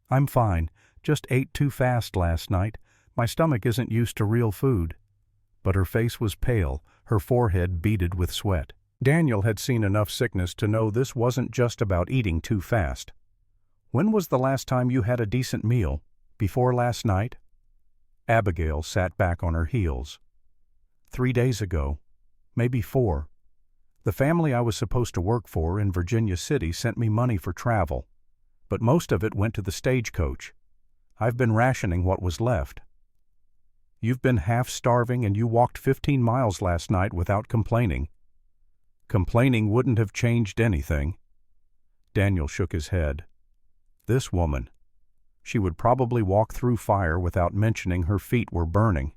"I'm fine. Just ate too fast last night. My stomach isn't used to real food." But her face was pale, her forehead beaded with sweat. Daniel had seen enough sickness to know this wasn't just about eating too fast. "When was the last time you had a decent meal? Before last night?" Abigail sat back on her heels. 3 days ago. Maybe 4. The family I was supposed to work for in Virginia City sent me money for travel, but most of it went to the stagecoach. I've been rationing what was left." "You've been half starving and you walked 15 miles last night without complaining." "Complaining wouldn't have changed anything." Daniel shook his head. This woman. She would probably walk through fire without mentioning her feet were burning.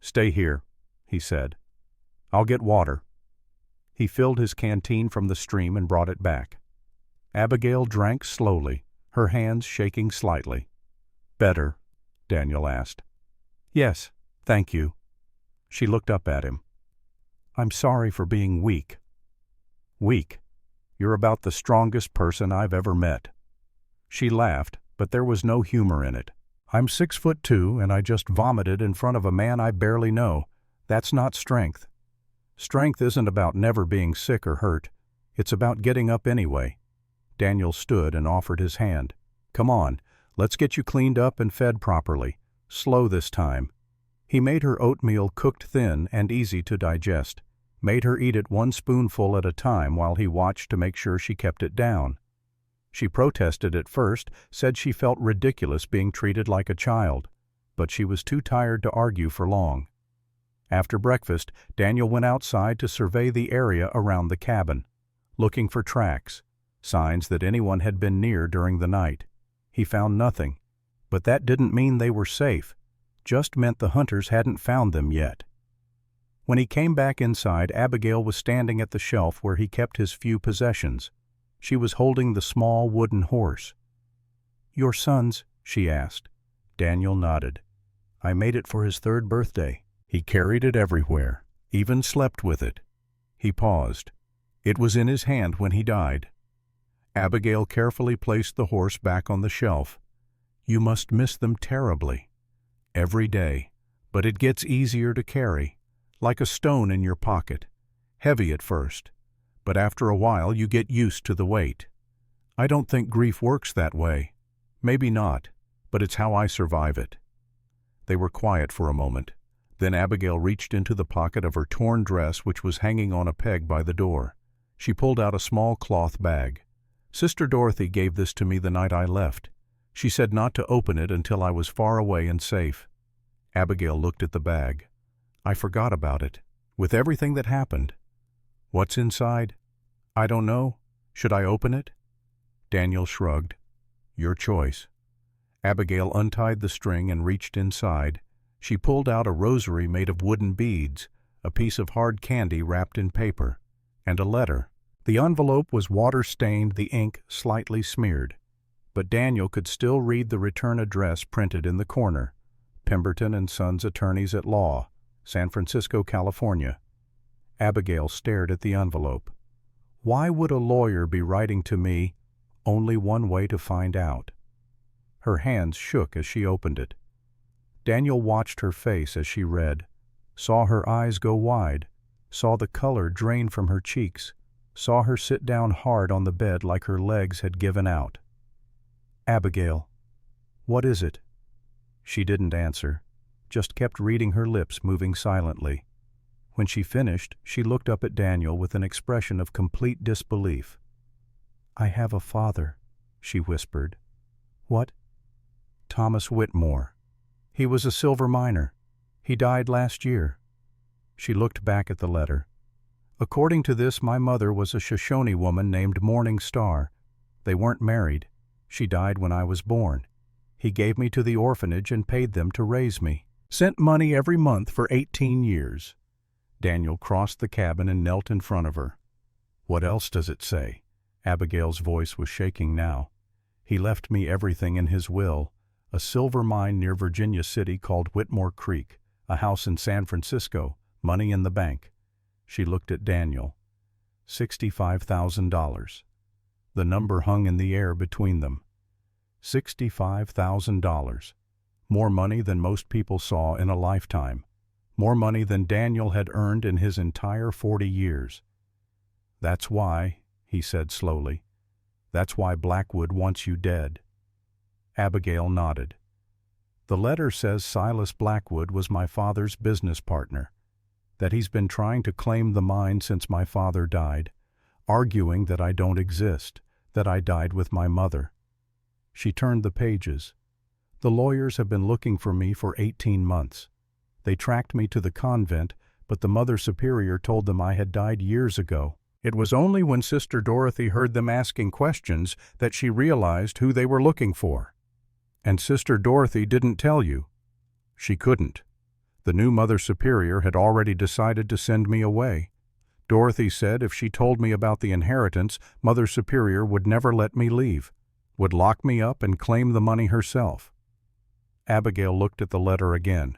"Stay here," he said. "I'll get water." He filled his canteen from the stream and brought it back. Abigail drank slowly, her hands shaking slightly. "Better?" Daniel asked. "Yes, thank you." She looked up at him. "I'm sorry for being weak." "Weak? You're about the strongest person I've ever met." She laughed, but there was no humor in it. "I'm 6'2" and I just vomited in front of a man I barely know. That's not strength. Strength isn't about never being sick or hurt. It's about getting up anyway." Daniel stood and offered his hand. "Come on, let's get you cleaned up and fed properly. Slow this time." He made her oatmeal cooked thin and easy to digest, made her eat it 1 spoonful at a time while he watched to make sure she kept it down. She protested at first, said she felt ridiculous being treated like a child, but she was too tired to argue for long. After breakfast, Daniel went outside to survey the area around the cabin, looking for tracks, signs that anyone had been near during the night. He found nothing, but that didn't mean they were safe, just meant the hunters hadn't found them yet. When he came back inside, Abigail was standing at the shelf where he kept his few possessions. She was holding the small wooden horse. "Your son's?" she asked. Daniel nodded. "I made it for his 3rd birthday. He carried it everywhere, even slept with it." He paused. "It was in his hand when he died." Abigail carefully placed the horse back on the shelf. "You must miss them terribly." "Every day, but it gets easier to carry, like a stone in your pocket. Heavy at first, but after a while you get used to the weight. I don't think grief works that way. Maybe not, but it's how I survive it." They were quiet for a moment. Then Abigail reached into the pocket of her torn dress which was hanging on a peg by the door. She pulled out a small cloth bag. "Sister Dorothy gave this to me the night I left. She said not to open it until I was far away and safe." Abigail looked at the bag. "I forgot about it, with everything that happened." "What's inside?" "I don't know. Should I open it?" Daniel shrugged. "Your choice." Abigail untied the string and reached inside. She pulled out a rosary made of wooden beads, a piece of hard candy wrapped in paper, and a letter. The envelope was water-stained, the ink slightly smeared, but Daniel could still read the return address printed in the corner: Pemberton and Sons Attorneys at Law, San Francisco, California. Abigail stared at the envelope. Why would a lawyer be writing to me? Only one way to find out. Her hands shook as she opened it. Daniel watched her face as she read, saw her eyes go wide, saw the color drain from her cheeks, saw her sit down hard on the bed like her legs had given out. "Abigail, what is it?" She didn't answer, just kept reading, her lips moving silently. When she finished, she looked up at Daniel with an expression of complete disbelief. "I have a father," she whispered. "What?" "Thomas Whitmore. He was a silver miner. He died last year." She looked back at the letter. "According to this, my mother was a Shoshone woman named Morning Star. They weren't married. She died when I was born. He gave me to the orphanage and paid them to raise me. Sent money every month for 18 years. Daniel crossed the cabin and knelt in front of her. "What else does it say?" Abigail's voice was shaking now. "He left me everything in his will. A silver mine near Virginia City called Whitmore Creek, a house in San Francisco, money in the bank." She looked at Daniel. $65,000. The number hung in the air between them. $65,000. More money than most people saw in a lifetime. More money than Daniel had earned in his entire 40 years. "That's why," he said slowly, "that's why Blackwood wants you dead." Abigail nodded. "The letter says Silas Blackwood was my father's business partner, that he's been trying to claim the mine since my father died, arguing that I don't exist, that I died with my mother." She turned the pages. "The lawyers have been looking for me for 18 months. They tracked me to the convent, but the Mother Superior told them I had died years ago. It was only when Sister Dorothy heard them asking questions that she realized who they were looking for." "And Sister Dorothy didn't tell you?" "She couldn't. The new Mother Superior had already decided to send me away. Dorothy said if she told me about the inheritance, Mother Superior would never let me leave, would lock me up and claim the money herself." Abigail looked at the letter again.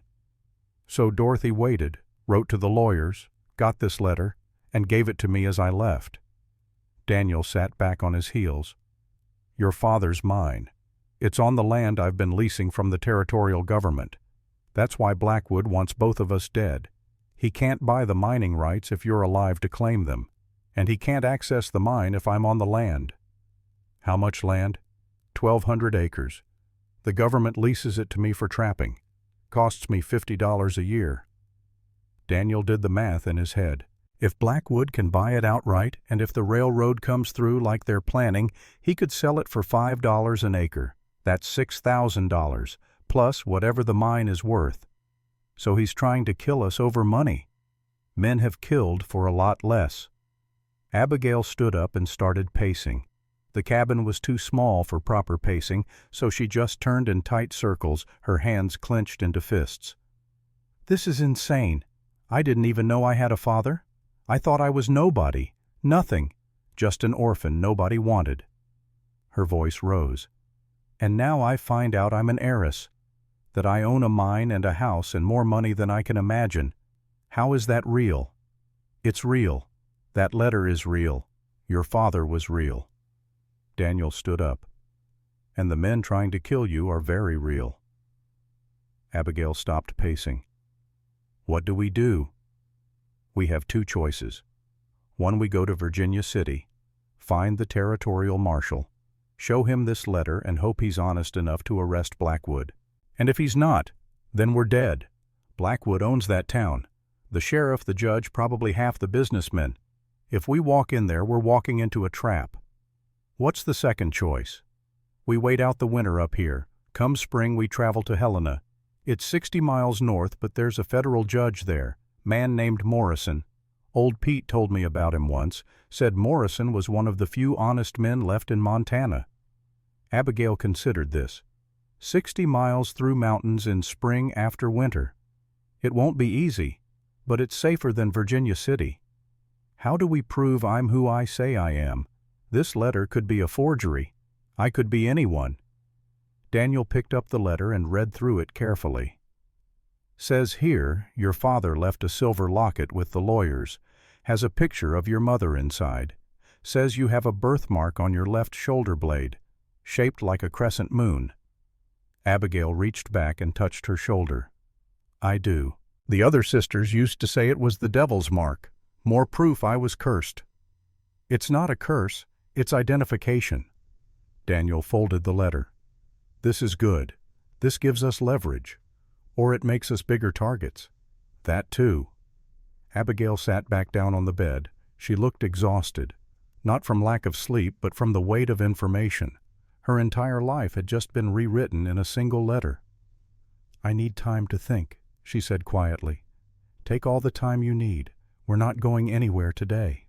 "So Dorothy waited, wrote to the lawyers, got this letter, and gave it to me as I left." Daniel sat back on his heels. "Your father's mine. It's on the land I've been leasing from the territorial government. That's why Blackwood wants both of us dead. He can't buy the mining rights if you're alive to claim them, and he can't access the mine if I'm on the land." "How much land?" 1,200 acres. The government leases it to me for trapping. Costs me $50 a year." Daniel did the math in his head. If Blackwood can buy it outright, and if the railroad comes through like they're planning, he could sell it for $5 an acre. That's $6,000, plus whatever the mine is worth. So he's trying to kill us over money. Men have killed for a lot less. Abigail stood up and started pacing. The cabin was too small for proper pacing, so she just turned in tight circles, her hands clenched into fists. "This is insane. I didn't even know I had a father. I thought I was nobody, nothing, just an orphan nobody wanted." Her voice rose. "And now I find out I'm an heiress, that I own a mine and a house and more money than I can imagine. How is that real?" "It's real. That letter is real. Your father was real." Daniel stood up. "And the men trying to kill you are very real." Abigail stopped pacing. "What do we do?" "We have two choices. One, we go to Virginia City, find the territorial marshal, show him this letter and hope he's honest enough to arrest Blackwood. And if he's not, then we're dead. Blackwood owns that town. The sheriff, the judge, probably half the businessmen. If we walk in there, we're walking into a trap. What's the second choice? We wait out the winter up here. Come spring, we travel to Helena. It's 60 miles north, but there's a federal judge there, man named Morrison. Old Pete told me about him once, said Morrison was one of the few honest men left in Montana. Abigail considered this. 60 miles through mountains in spring after winter. It won't be easy, but it's safer than Virginia City. How do we prove I'm who I say I am? This letter could be a forgery. I could be anyone. Daniel picked up the letter and read through it carefully. Says here, your father left a silver locket with the lawyers. Has a picture of your mother inside. Says you have a birthmark on your left shoulder blade, shaped like a crescent moon. Abigail reached back and touched her shoulder. I do. The other sisters used to say it was the devil's mark. More proof I was cursed. It's not a curse, it's identification. Daniel folded the letter. This is good. This gives us leverage. Or it makes us bigger targets. That too. Abigail sat back down on the bed. She looked exhausted. Not from lack of sleep, but from the weight of information. Her entire life had just been rewritten in a single letter. I need time to think, she said quietly. Take all the time you need. We're not going anywhere today.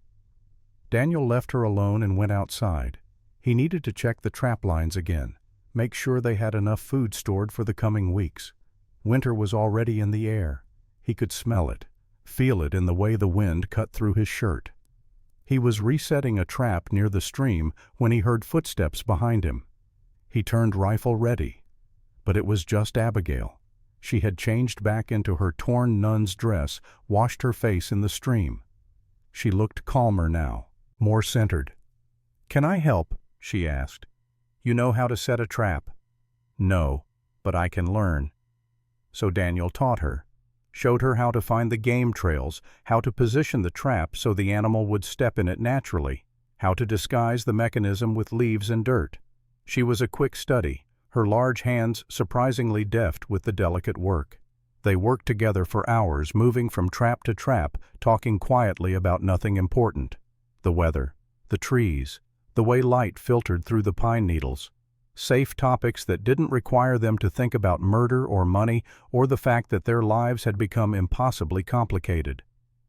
Daniel left her alone and went outside. He needed to check the trap lines again, make sure they had enough food stored for the coming weeks. Winter was already in the air. He could smell it, feel it in the way the wind cut through his shirt. He was resetting a trap near the stream when he heard footsteps behind him. He turned rifle ready. But it was just Abigail. She had changed back into her torn nun's dress, washed her face in the stream. She looked calmer now, more centered. Can I help? She asked. You know how to set a trap? No, but I can learn. So Daniel taught her, showed her how to find the game trails, how to position the trap so the animal would step in it naturally, how to disguise the mechanism with leaves and dirt. She was a quick study, her large hands surprisingly deft with the delicate work. They worked together for hours, moving from trap to trap, talking quietly about nothing important. The weather, the trees, the way light filtered through the pine needles. Safe topics that didn't require them to think about murder or money or the fact that their lives had become impossibly complicated.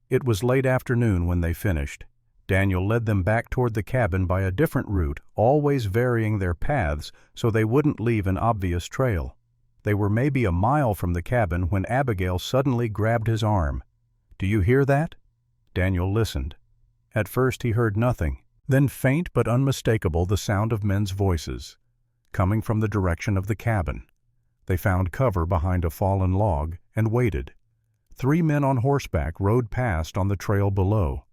It was late afternoon when they finished. Daniel led them back toward the cabin by a different route, always varying their paths so they wouldn't leave an obvious trail. They were maybe a mile from the cabin when Abigail suddenly grabbed his arm. Do you hear that? Daniel listened. At first he heard nothing, then faint but unmistakable the sound of men's voices, coming from the direction of the cabin. They found cover behind a fallen log and waited. 3 men on horseback rode past on the trail below.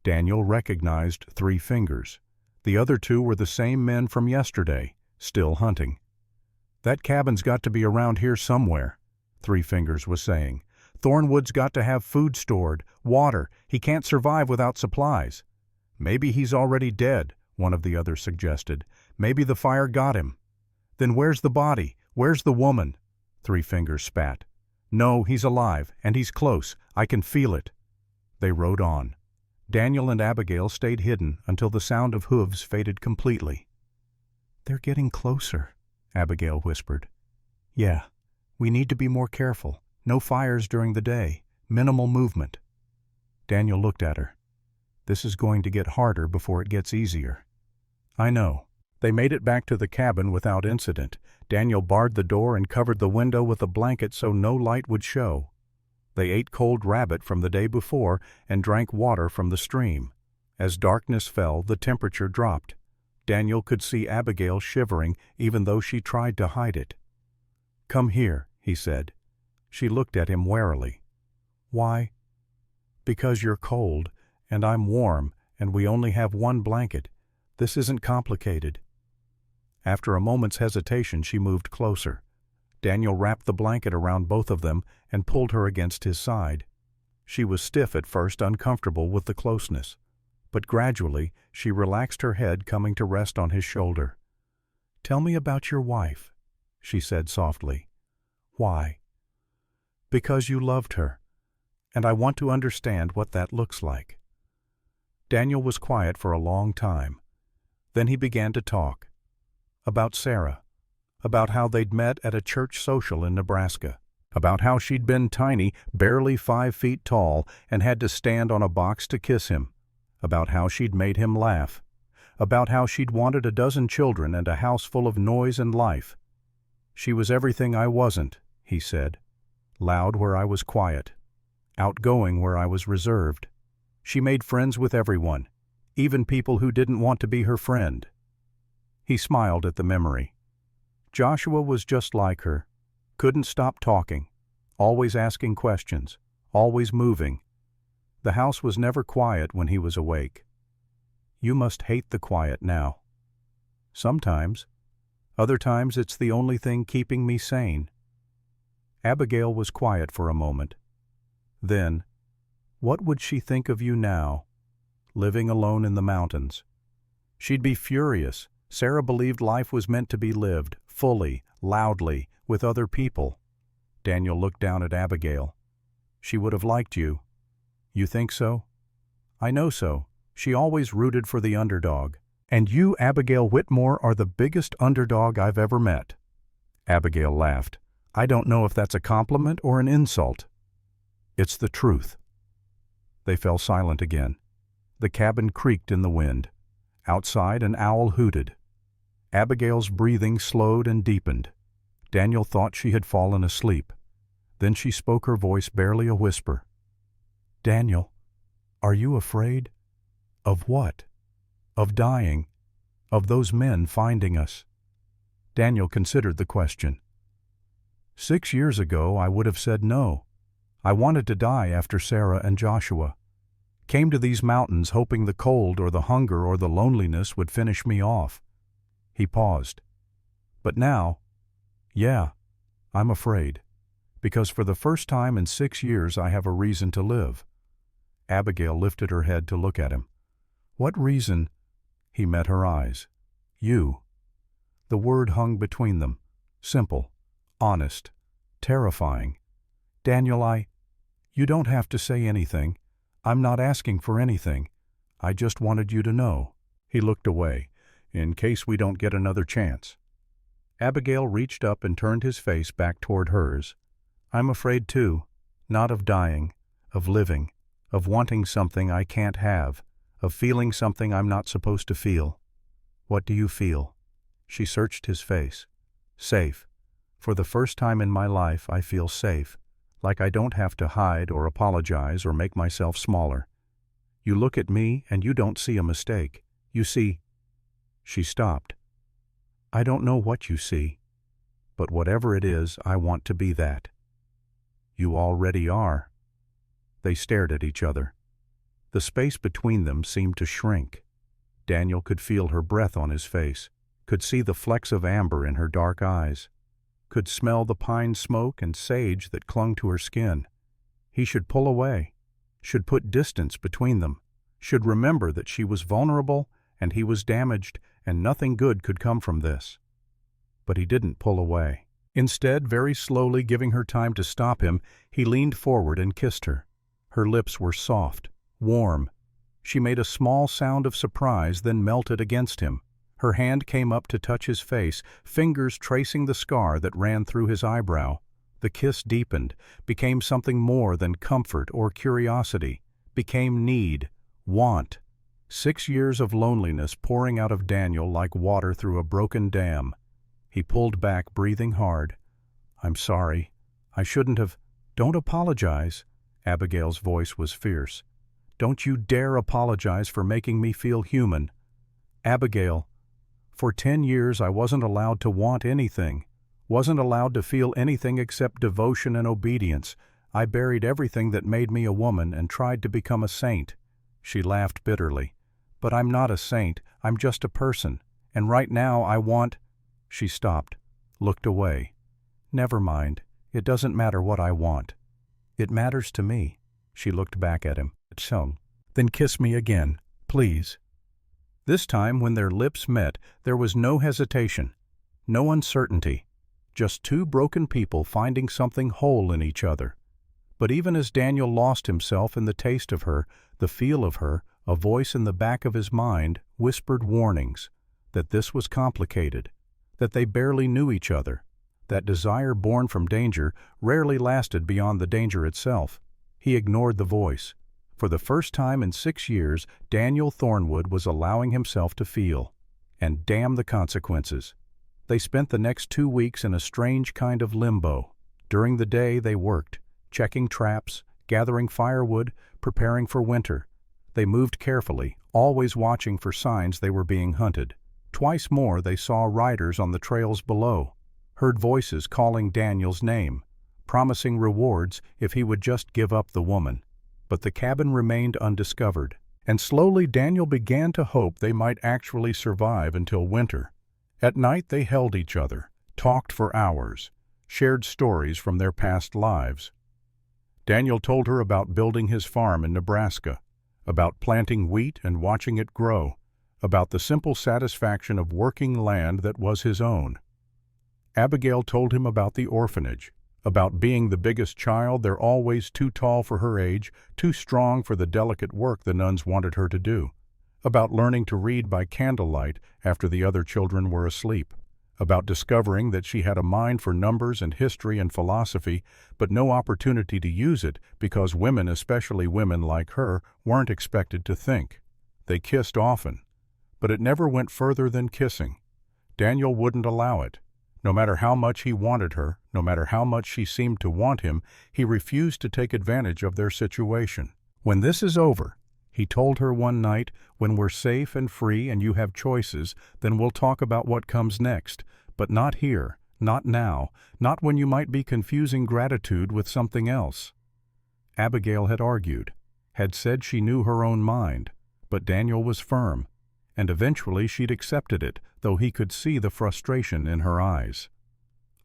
Daniel recognized 3 fingers. The other 2 were the same men from yesterday, still hunting. That cabin's got to be around here somewhere, 3 fingers was saying. Thornwood's got to have food stored, water. He can't survive without supplies. Maybe he's already dead, one of the others suggested. Maybe the fire got him. Then where's the body? Where's the woman? 3 fingers spat. No, he's alive, and he's close. I can feel it. They rode on. Daniel and Abigail stayed hidden until the sound of hooves faded completely. They're getting closer, Abigail whispered. Yeah, we need to be more careful. No fires during the day. Minimal movement. Daniel looked at her. This is going to get harder before it gets easier. I know. They made it back to the cabin without incident. Daniel barred the door and covered the window with a blanket so no light would show. They ate cold rabbit from the day before and drank water from the stream. As darkness fell, the temperature dropped. Daniel could see Abigail shivering even though she tried to hide it. Come here, he said. She looked at him warily. Why? Because you're cold, and I'm warm, and we only have one blanket. This isn't complicated. After a moment's hesitation, she moved closer. Daniel wrapped the blanket around both of them and pulled her against his side. She was stiff at first, uncomfortable with the closeness. But gradually, she relaxed her head, coming to rest on his shoulder. Tell me about your wife, she said softly. Why? Because you loved her, and I want to understand what that looks like. Daniel was quiet for a long time. Then he began to talk. About Sarah. About how they'd met at a church social in Nebraska. About how she'd been tiny, barely 5 feet tall, and had to stand on a box to kiss him. About how she'd made him laugh. About how she'd wanted a dozen children and a house full of noise and life. She was everything I wasn't, he said. Loud where I was quiet. Outgoing where I was reserved. She made friends with everyone, even people who didn't want to be her friend. He smiled at the memory. Joshua was just like her. Couldn't stop talking. Always asking questions. Always moving. The house was never quiet when he was awake. You must hate the quiet now. Sometimes. Other times it's the only thing keeping me sane. Abigail was quiet for a moment. Then, what would she think of you now, living alone in the mountains? She'd be furious. Sarah believed life was meant to be lived, fully, loudly, with other people. Daniel looked down at Abigail. She would have liked you. You think so? I know so. She always rooted for the underdog. And you, Abigail Whitmore, are the biggest underdog I've ever met. Abigail laughed. I don't know if that's a compliment or an insult. It's the truth. They fell silent again. The cabin creaked in the wind. Outside, an owl hooted. Abigail's breathing slowed and deepened. Daniel thought she had fallen asleep. Then she spoke, her voice barely a whisper. Daniel, are you afraid? Of what? Of dying? Of those men finding us? Daniel considered the question. 6 years ago, I would have said no. I wanted to die after Sarah and Joshua. Came to these mountains hoping the cold or the hunger or the loneliness would finish me off. He paused. But now, yeah, I'm afraid. Because for the first time in 6 years I have a reason to live. Abigail lifted her head to look at him. What reason? He met her eyes. You. The word hung between them. Simple, honest, terrifying. Daniel, you don't have to say anything. I'm not asking for anything. I just wanted you to know. He looked away, in case we don't get another chance. Abigail reached up and turned his face back toward hers. I'm afraid too, not of dying, of living, of wanting something I can't have, of feeling something I'm not supposed to feel. What do you feel? She searched his face. Safe. For the first time in my life I feel safe, like I don't have to hide or apologize or make myself smaller. You look at me and you don't see a mistake. You see. She stopped. I don't know what you see, but whatever it is, I want to be that. You already are. They stared at each other. The space between them seemed to shrink. Daniel could feel her breath on his face, could see the flecks of amber in her dark eyes, could smell the pine smoke and sage that clung to her skin. He should pull away, should put distance between them, should remember that she was vulnerable and he was damaged and nothing good could come from this. But he didn't pull away. Instead, very slowly giving her time to stop him, he leaned forward and kissed her. Her lips were soft, warm. She made a small sound of surprise, then melted against him. Her hand came up to touch his face, fingers tracing the scar that ran through his eyebrow. The kiss deepened, became something more than comfort or curiosity, became need, want. 6 years of loneliness pouring out of Daniel like water through a broken dam. He pulled back, breathing hard. I'm sorry. I shouldn't have. Don't apologize. Abigail's voice was fierce. Don't you dare apologize for making me feel human. Abigail, for 10 years I wasn't allowed to want anything, wasn't allowed to feel anything except devotion and obedience. I buried everything that made me a woman and tried to become a saint. She laughed bitterly. But I'm not a saint, I'm just a person, and right now I want... She stopped, looked away. Never mind, it doesn't matter what I want. It matters to me. She looked back at him. So, then kiss me again, please. This time, when their lips met, there was no hesitation, no uncertainty, just two broken people finding something whole in each other. But even as Daniel lost himself in the taste of her, the feel of her, A voice in the back of his mind whispered warnings, that this was complicated, that they barely knew each other, that desire born from danger rarely lasted beyond the danger itself. He ignored the voice. For the first time in 6 years, Daniel Thornwood was allowing himself to feel. And damn the consequences. They spent the next 2 weeks in a strange kind of limbo. During the day they worked, checking traps, gathering firewood, preparing for winter. They moved carefully, always watching for signs they were being hunted. Twice more they saw riders on the trails below, heard voices calling Daniel's name, promising rewards if he would just give up the woman. But the cabin remained undiscovered, and slowly Daniel began to hope they might actually survive until winter. At night they held each other, talked for hours, shared stories from their past lives. Daniel told her about building his farm in Nebraska, about planting wheat and watching it grow, about the simple satisfaction of working land that was his own. Abigail told him about the orphanage, about being the biggest child there, always too tall for her age, too strong for the delicate work the nuns wanted her to do, about learning to read by candlelight after the other children were asleep, about discovering that she had a mind for numbers and history and philosophy, but no opportunity to use it because women, especially women like her, weren't expected to think. They kissed often, but it never went further than kissing. Daniel wouldn't allow it. No matter how much he wanted her, no matter how much she seemed to want him, he refused to take advantage of their situation. "When this is over," he told her one night, "when we're safe and free and you have choices, then we'll talk about what comes next. But not here, not now, not when you might be confusing gratitude with something else." Abigail had argued, had said she knew her own mind, but Daniel was firm, and eventually she'd accepted it, though he could see the frustration in her eyes.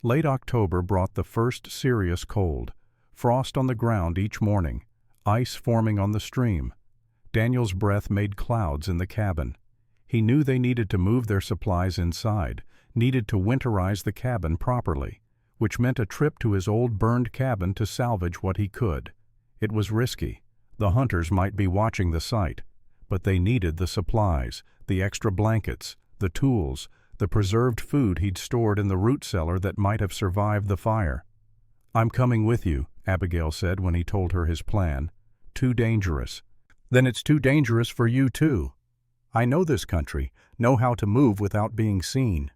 Late October brought the first serious cold, frost on the ground each morning, ice forming on the stream. Daniel's breath made clouds in the cabin. He knew they needed to move their supplies inside, needed to winterize the cabin properly, which meant a trip to his old burned cabin to salvage what he could. It was risky. The hunters might be watching the site, but they needed the supplies, the extra blankets, the tools, the preserved food he'd stored in the root cellar that might have survived the fire. "I'm coming with you," Abigail said when he told her his plan. "Too dangerous." "Then it's too dangerous for you too. I know this country, know how to move without being seen.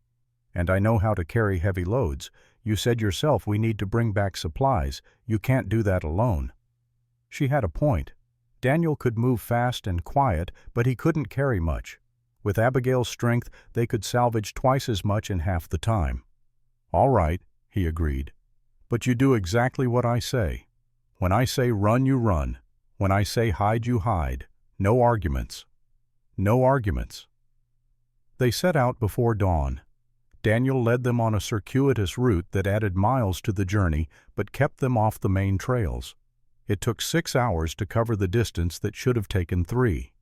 And I know how to carry heavy loads. You said yourself we need to bring back supplies. You can't do that alone." She had a point. Daniel could move fast and quiet, but he couldn't carry much. With Abigail's strength, they could salvage twice as much in half the time. "All right," he agreed. "But you do exactly what I say. When I say run, you run. When I say hide, you hide. No arguments." No arguments. They set out before dawn. Daniel led them on a circuitous route that added miles to the journey but kept them off the main trails. It took 6 hours to cover the distance that should have taken 3.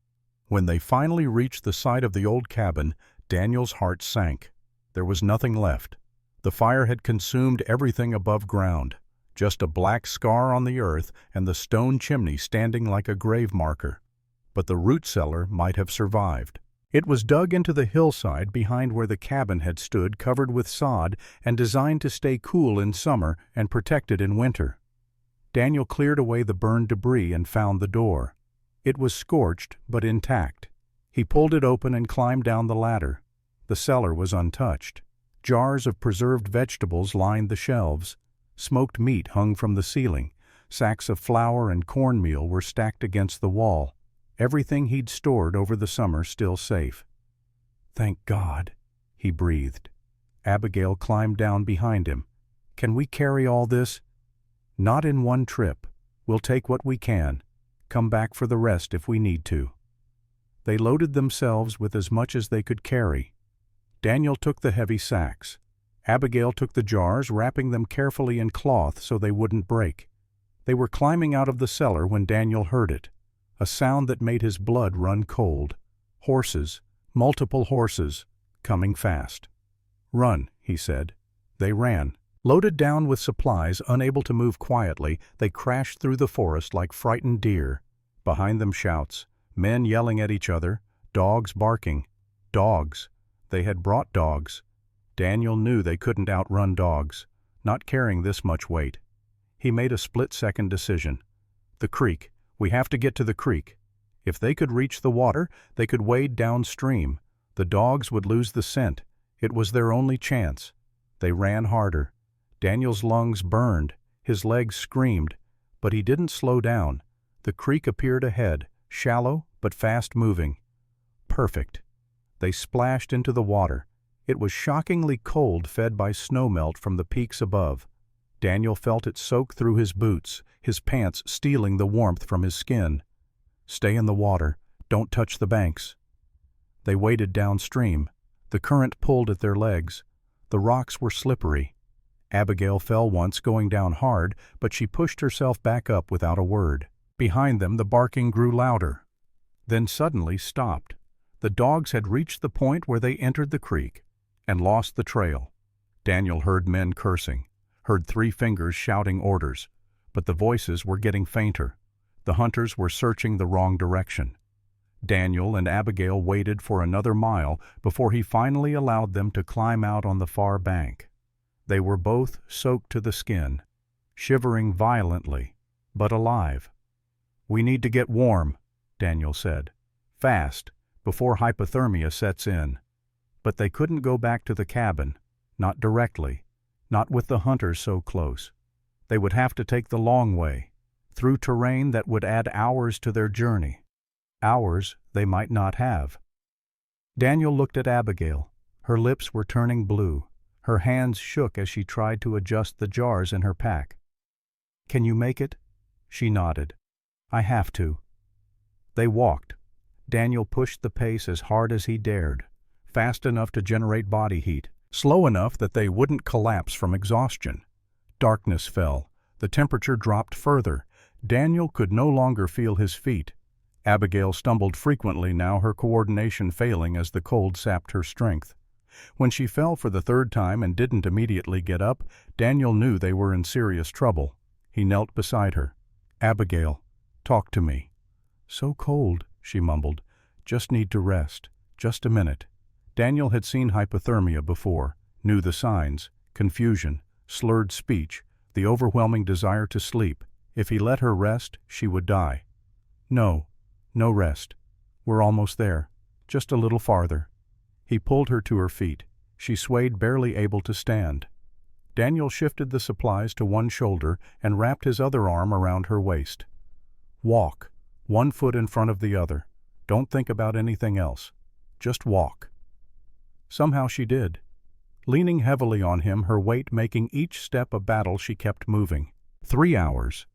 When they finally reached the site of the old cabin, Daniel's heart sank. There was nothing left. The fire had consumed everything above ground, just a black scar on the earth and the stone chimney standing like a grave marker. But the root cellar might have survived. It was dug into the hillside behind where the cabin had stood, covered with sod and designed to stay cool in summer and protected in winter. Daniel cleared away the burned debris and found the door. It was scorched but intact. He pulled it open and climbed down the ladder. The cellar was untouched. Jars of preserved vegetables lined the shelves. Smoked meat hung from the ceiling. Sacks of flour and cornmeal were stacked against the wall. Everything he'd stored over the summer still safe. "Thank God," he breathed. Abigail climbed down behind him. "Can we carry all this?" "Not in one trip. We'll take what we can. Come back for the rest if we need to." They loaded themselves with as much as they could carry. Daniel took the heavy sacks. Abigail took the jars, wrapping them carefully in cloth so they wouldn't break. They were climbing out of the cellar when Daniel heard it. A sound that made his blood run cold. Horses, multiple horses, coming fast. "Run," he said. They ran. Loaded down with supplies, unable to move quietly, they crashed through the forest like frightened deer. Behind them shouts, Men yelling at each other, dogs barking. Dogs. They had brought dogs. Daniel knew they couldn't outrun dogs, not carrying this much weight. He made a split-second decision. The creek. We have to get to the creek. If they could reach the water, they could wade downstream. The dogs would lose the scent. It was their only chance. They ran harder. Daniel's lungs burned. His legs screamed. But he didn't slow down. The creek appeared ahead, shallow but fast-moving. Perfect. They splashed into the water. It was shockingly cold, fed by snowmelt from the peaks above. Daniel felt it soak through his boots, his pants stealing the warmth from his skin. Stay in the water. Don't touch the banks. They waded downstream. The current pulled at their legs. The rocks were slippery. Abigail fell once, going down hard, but she pushed herself back up without a word. Behind them the barking grew louder, then suddenly stopped. The dogs had reached the point where they entered the creek and lost the trail. Daniel heard men cursing, heard 3 fingers shouting orders, but the voices were getting fainter. The hunters were searching the wrong direction. Daniel and Abigail waited for another mile before he finally allowed them to climb out on the far bank. They were both soaked to the skin, shivering violently, but alive. "We need to get warm," Daniel said. "Fast, before hypothermia sets in." But they couldn't go back to the cabin, not directly, not with the hunters so close. They would have to take the long way, through terrain that would add hours to their journey. Hours they might not have. Daniel looked at Abigail. Her lips were turning blue. Her hands shook as she tried to adjust the jars in her pack. "Can you make it?" She nodded. "I have to." They walked. Daniel pushed the pace as hard as he dared, fast enough to generate body heat, slow enough that they wouldn't collapse from exhaustion. Darkness fell. The temperature dropped further. Daniel could no longer feel his feet. Abigail stumbled frequently now, her coordination failing as the cold sapped her strength. When she fell for the 3rd time and didn't immediately get up, Daniel knew they were in serious trouble. He knelt beside her. "Abigail, talk to me." "So cold," she mumbled. "Just need to rest. Just a minute." Daniel had seen hypothermia before, knew the signs: confusion, slurred speech, the overwhelming desire to sleep. If he let her rest, she would die. "No, no rest. We're almost there. Just a little farther." He pulled her to her feet. She swayed, barely able to stand. Daniel shifted the supplies to one shoulder and wrapped his other arm around her waist. "Walk, 1 foot in front of the other. Don't think about anything else. Just walk." Somehow she did. Leaning heavily on him, her weight making each step a battle, she kept moving. 3 hours.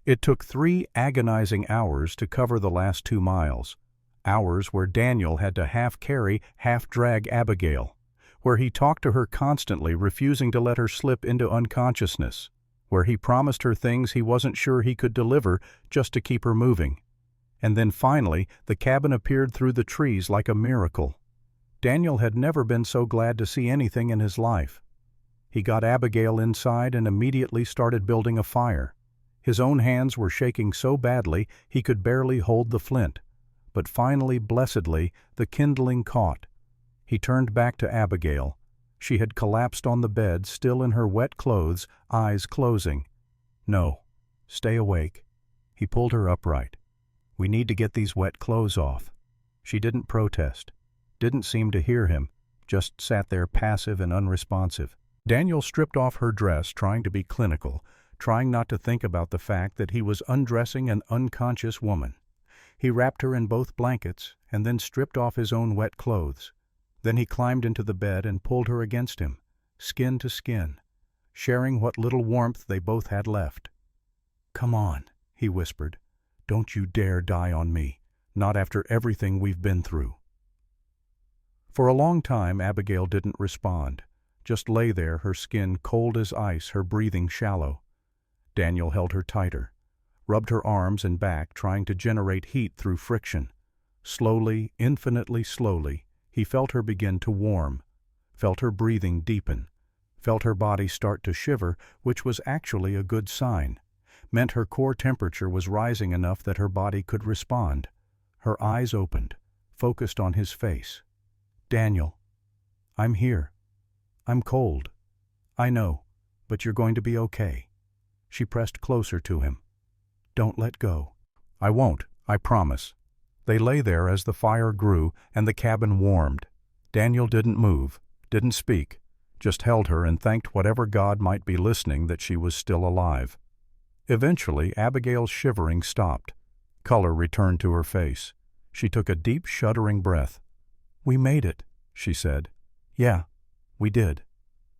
It took 3 agonizing hours to cover the last 2 miles. Hours where Daniel had to half carry, half drag Abigail, where he talked to her constantly, refusing to let her slip into unconsciousness, where he promised her things he wasn't sure he could deliver just to keep her moving. And then finally, the cabin appeared through the trees like a miracle. Daniel had never been so glad to see anything in his life. He got Abigail inside and immediately started building a fire. His own hands were shaking so badly he could barely hold the flint. But finally, blessedly, the kindling caught. He turned back to Abigail. She had collapsed on the bed, still in her wet clothes, eyes closing. "No, stay awake." He pulled her upright. "We need to get these wet clothes off." She didn't protest, didn't seem to hear him, just sat there passive and unresponsive. Daniel stripped off her dress, trying to be clinical, trying not to think about the fact that he was undressing an unconscious woman. He wrapped her in both blankets and then stripped off his own wet clothes. Then he climbed into the bed and pulled her against him, skin to skin, sharing what little warmth they both had left. "Come on," he whispered. "Don't you dare die on me, not after everything we've been through." For a long time Abigail didn't respond, just lay there, her skin cold as ice, her breathing shallow. Daniel held her tighter, rubbed her arms and back, trying to generate heat through friction. Slowly, infinitely slowly, he felt her begin to warm, felt her breathing deepen, felt her body start to shiver, which was actually a good sign, meant her core temperature was rising enough that her body could respond. Her eyes opened, focused on his face. "Daniel, I'm here. I'm cold. I know, but you're going to be okay." She pressed closer to him. "Don't let go." "I won't, I promise." They lay there as the fire grew and the cabin warmed. Daniel didn't move, didn't speak, just held her and thanked whatever God might be listening that she was still alive. Eventually, Abigail's shivering stopped. Color returned to her face. She took a deep, shuddering breath. "We made it," she said. "Yeah, we did."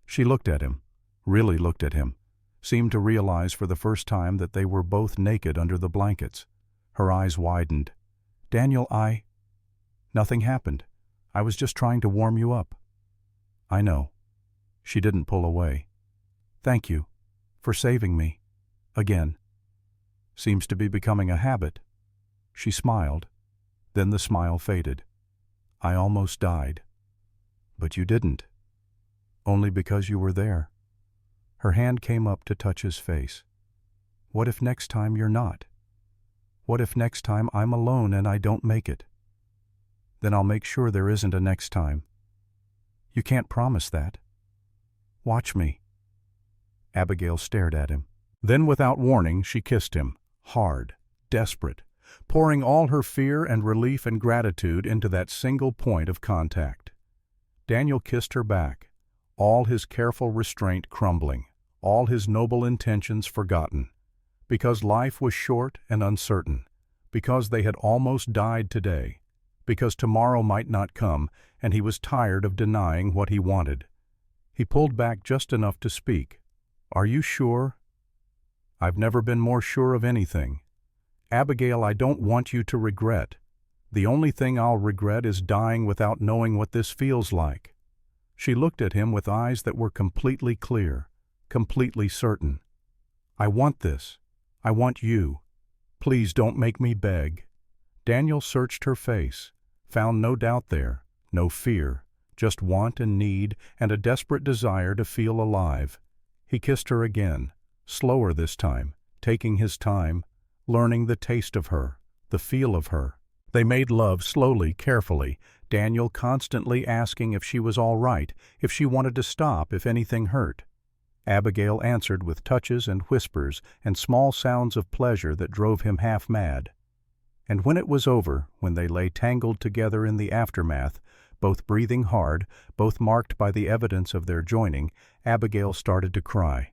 She looked at him, really looked at him, seemed to realize for the first time that they were both naked under the blankets. Her eyes widened. "Daniel, Nothing happened. I was just trying to warm you up." "I know." She didn't pull away. "Thank you for saving me. Again. Seems to be becoming a habit." She smiled. Then the smile faded. "I almost died." "But you didn't. Only because you were there." Her hand came up to touch his face. "What if next time you're not? What if next time I'm alone and I don't make it? Then I'll make sure there isn't a next time." "You can't promise that." "Watch me." Abigail stared at him. Then without warning she kissed him, hard, desperate, pouring all her fear and relief and gratitude into that single point of contact. Daniel kissed her back, all his careful restraint crumbling, all his noble intentions forgotten. Because life was short and uncertain, because they had almost died today, because tomorrow might not come, and he was tired of denying what he wanted. He pulled back just enough to speak. "Are you sure?" "I've never been more sure of anything. Abigail, I don't want you to regret. The only thing I'll regret is dying without knowing what this feels like." She looked at him with eyes that were completely clear, completely certain. "I want this. I want you. Please don't make me beg." Daniel searched her face, found no doubt there, no fear, just want and need and a desperate desire to feel alive. He kissed her again, slower this time, taking his time, learning the taste of her, the feel of her. They made love slowly, carefully, Daniel constantly asking if she was all right, if she wanted to stop, if anything hurt. Abigail answered with touches and whispers and small sounds of pleasure that drove him half mad. And when it was over, when they lay tangled together in the aftermath, both breathing hard, both marked by the evidence of their joining, Abigail started to cry.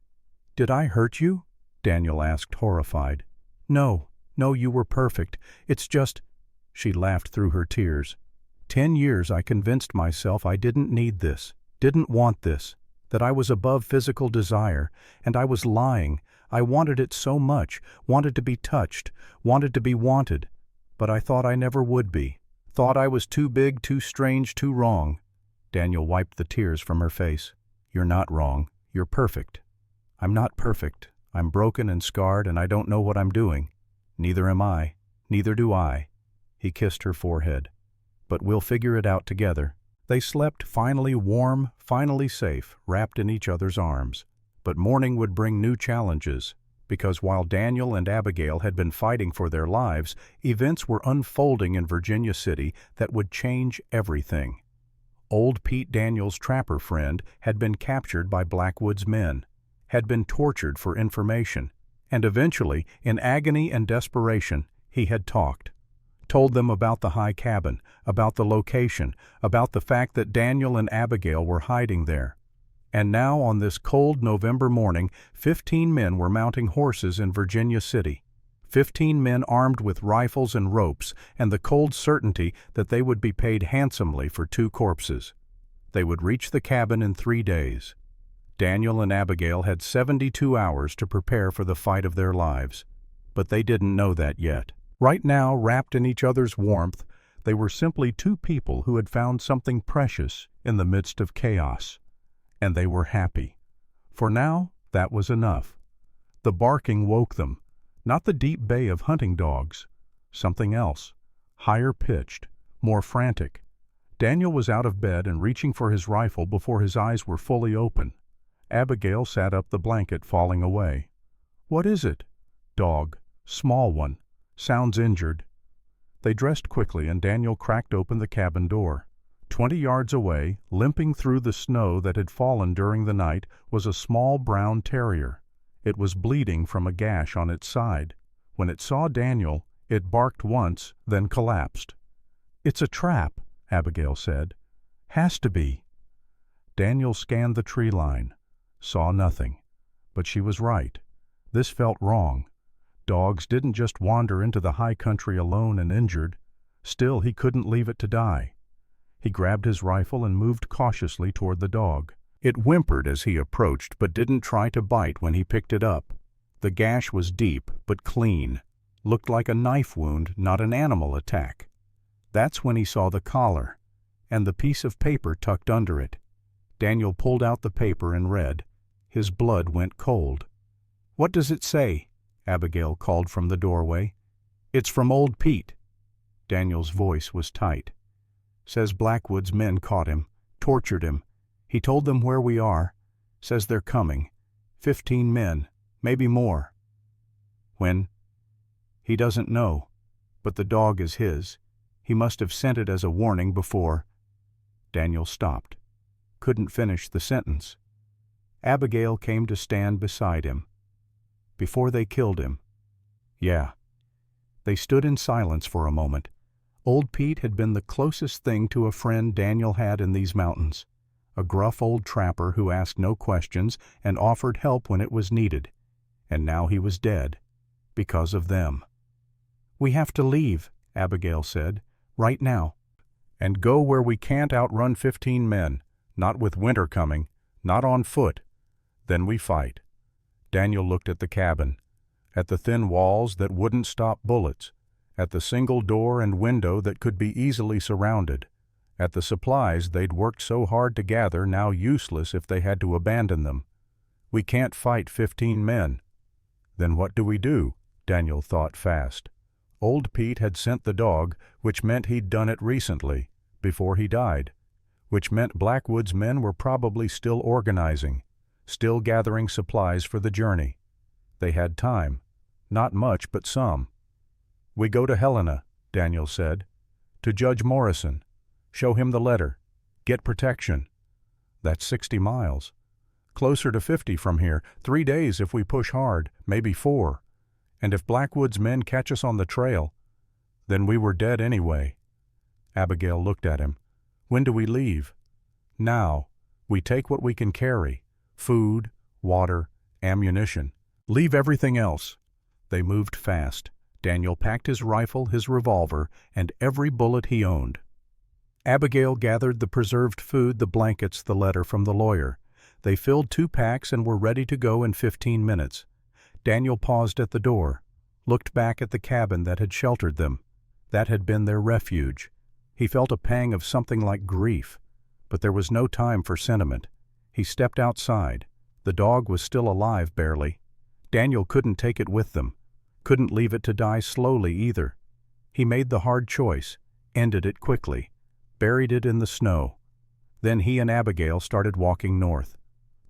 "Did I hurt you?" Daniel asked, horrified. No, you were perfect. It's just—" She laughed through her tears. 10 years I convinced myself I didn't need this, didn't want this, that I was above physical desire, and I was lying. I wanted it so much, wanted to be touched, wanted to be wanted, but I thought I never would be, thought I was too big, too strange, too wrong. Daniel wiped the tears from her face. "You're not wrong. You're perfect." "I'm not perfect. I'm broken and scarred, and I don't know what I'm doing." "Neither am I. Neither do I." He kissed her forehead. "But we'll figure it out together." They slept finally warm, finally safe, wrapped in each other's arms. But morning would bring new challenges, because while Daniel and Abigail had been fighting for their lives, events were unfolding in Virginia City that would change everything. Old Pete Daniels' trapper friend had been captured by Blackwood's men, had been tortured for information, and eventually, in agony and desperation, he had talked. Told them about the high cabin, about the location, about the fact that Daniel and Abigail were hiding there. And now, on this cold November morning, 15 men were mounting horses in Virginia City. 15 men armed with rifles and ropes, and the cold certainty that they would be paid handsomely for 2 corpses. They would reach the cabin in 3 days. Daniel and Abigail had 72 hours to prepare for the fight of their lives. But they didn't know that yet. Right now, wrapped in each other's warmth, they were simply 2 people who had found something precious in the midst of chaos. And they were happy. For now, that was enough. The barking woke them, not the deep bay of hunting dogs. Something else, higher pitched, more frantic. Daniel was out of bed and reaching for his rifle before his eyes were fully open. Abigail sat up, the blanket falling away. "What is it?" "Dog. Small one. Sounds injured." They dressed quickly and Daniel cracked open the cabin door. 20 yards away, limping through the snow that had fallen during the night, was a small brown terrier. It was bleeding from a gash on its side. When it saw Daniel, it barked once, then collapsed. "It's a trap," Abigail said. "Has to be." Daniel scanned the tree line, saw nothing. But she was right. This felt wrong. Dogs didn't just wander into the high country alone and injured. Still, he couldn't leave it to die. He grabbed his rifle and moved cautiously toward the dog. It whimpered as he approached, but didn't try to bite when he picked it up. The gash was deep, but clean. Looked like a knife wound, not an animal attack. That's when he saw the collar, and the piece of paper tucked under it. Daniel pulled out the paper and read. His blood went cold. "What does it say?" Abigail called from the doorway. "It's from old Pete." Daniel's voice was tight. "Says Blackwood's men caught him, tortured him. He told them where we are. Says they're coming. 15 men, maybe more." "When?" "He doesn't know. But the dog is his. He must have sent it as a warning before." Daniel stopped. Couldn't finish the sentence. Abigail came to stand beside him. "Before they killed him." "Yeah." They stood in silence for a moment. Old Pete had been the closest thing to a friend Daniel had in these mountains. A gruff old trapper who asked no questions and offered help when it was needed. And now he was dead. Because of them. "We have to leave," Abigail said. "Right now. And go where we can't outrun 15 men. Not with winter coming. Not on foot. Then we fight." Daniel looked at the cabin. At the thin walls that wouldn't stop bullets. At the single door and window that could be easily surrounded. At the supplies they'd worked so hard to gather, now useless if they had to abandon them. "We can't fight 15 men." Then what do we do? Daniel thought fast. Old Pete had sent the dog, which meant he'd done it recently, before he died. Which meant Blackwood's men were probably still organizing, still gathering supplies for the journey. They had time. Not much, but some. "We go to Helena," Daniel said. "To Judge Morrison. Show him the letter. Get protection." "That's 60 miles. Closer to 50 from here. 3 days if we push hard, maybe 4. And if Blackwood's men catch us on the trail, then we were dead anyway." Abigail looked at him. "When do we leave?" "Now. We take what we can carry. Food, water, ammunition. Leave everything else." They moved fast. Daniel packed his rifle, his revolver, and every bullet he owned. Abigail gathered the preserved food, the blankets, the letter from the lawyer. They filled 2 packs and were ready to go in 15 minutes. Daniel paused at the door, looked back at the cabin that had sheltered them. That had been their refuge. He felt a pang of something like grief, but there was no time for sentiment. He stepped outside. The dog was still alive, barely. Daniel couldn't take it with them, couldn't leave it to die slowly either. He made the hard choice, ended it quickly, buried it in the snow. Then he and Abigail started walking north.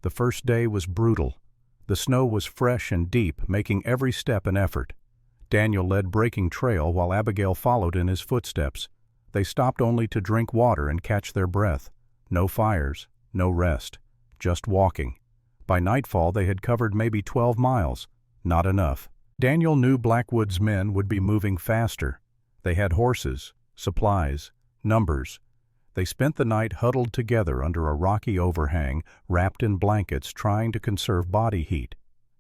The first day was brutal. The snow was fresh and deep, making every step an effort. Daniel led breaking trail while Abigail followed in his footsteps. They stopped only to drink water and catch their breath. No fires, no rest, just walking. By nightfall they had covered maybe 12 miles. Not enough. Daniel knew Blackwood's men would be moving faster. They had horses, supplies, numbers. They spent the night huddled together under a rocky overhang, wrapped in blankets, trying to conserve body heat.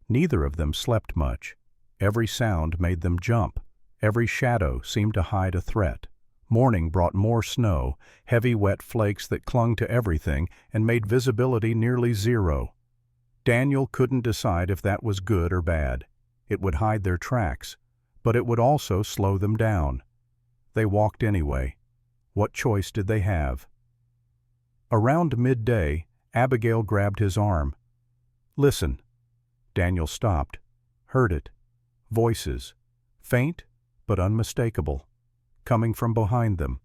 Neither of them slept much. Every sound made them jump. Every shadow seemed to hide a threat. Morning brought more snow, heavy wet flakes that clung to everything and made visibility nearly zero. Daniel couldn't decide if that was good or bad. It would hide their tracks, but it would also slow them down. They walked anyway. What choice did they have? Around midday, Abigail grabbed his arm. "Listen." Daniel stopped, heard it. Voices, faint but unmistakable, coming from behind them.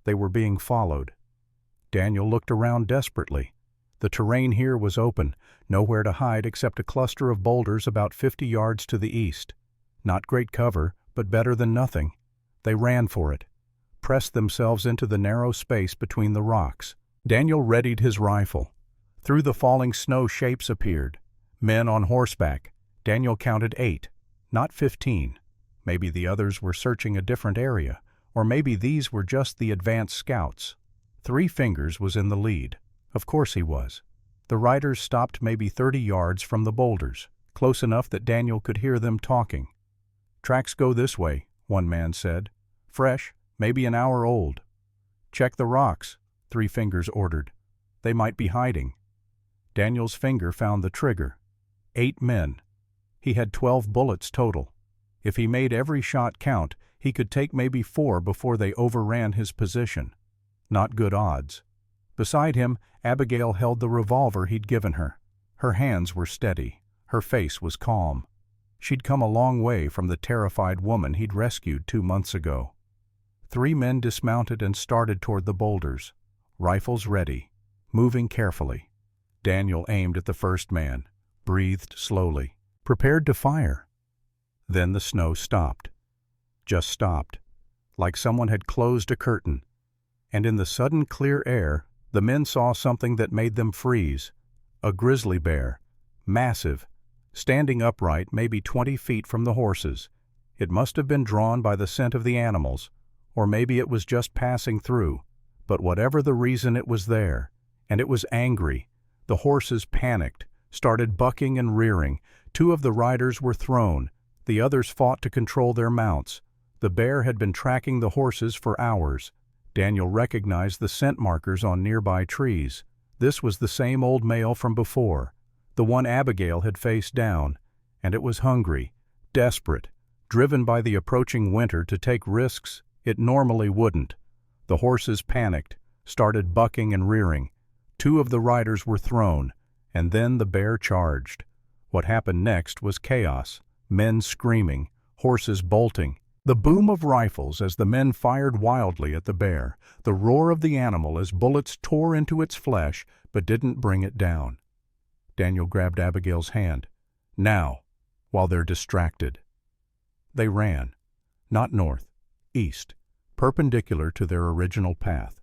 They were being followed. Daniel looked around desperately. The terrain here was open, nowhere to hide except a cluster of boulders about 50 yards to the east. Not great cover, but better than nothing. They ran for it, pressed themselves into the narrow space between the rocks. Daniel readied his rifle. Through the falling snow, shapes appeared. Men on horseback. Daniel counted 8, not 15. Maybe the others were searching a different area, or maybe these were just the advance scouts. 3 Fingers was in the lead. Of course he was. The riders stopped maybe 30 yards from the boulders, close enough that Daniel could hear them talking. "Tracks go this way," one man said. "Fresh, maybe an hour old." "Check the rocks," 3 Fingers ordered. "They might be hiding." Daniel's finger found the trigger. 8 men. He had 12 bullets total. If he made every shot count, he could take maybe 4 before they overran his position. Not good odds. Beside him, Abigail held the revolver he'd given her. Her hands were steady. Her face was calm. She'd come a long way from the terrified woman he'd rescued 2 months ago. 3 men dismounted and started toward the boulders, rifles ready, moving carefully. Daniel aimed at the first man, breathed slowly, prepared to fire. Then the snow stopped. Just stopped, like someone had closed a curtain. And in the sudden clear air, the men saw something that made them freeze. A grizzly bear, massive, standing upright maybe 20 feet from the horses. It must have been drawn by the scent of the animals, or maybe it was just passing through. But whatever the reason, it was there, and it was angry. The horses panicked, started bucking and rearing. 2 of the riders were thrown. The others fought to control their mounts. The bear had been tracking the horses for hours. Daniel recognized the scent markers on nearby trees. This was the same old male from before, the one Abigail had faced down, and it was hungry, desperate, driven by the approaching winter to take risks it normally wouldn't. The horses panicked, started bucking and rearing. 2 of the riders were thrown, and then the bear charged. What happened next was chaos, men screaming, horses bolting. The boom of rifles as the men fired wildly at the bear, the roar of the animal as bullets tore into its flesh but didn't bring it down. Daniel grabbed Abigail's hand. "Now, while they're distracted." They ran, not north, east, perpendicular to their original path,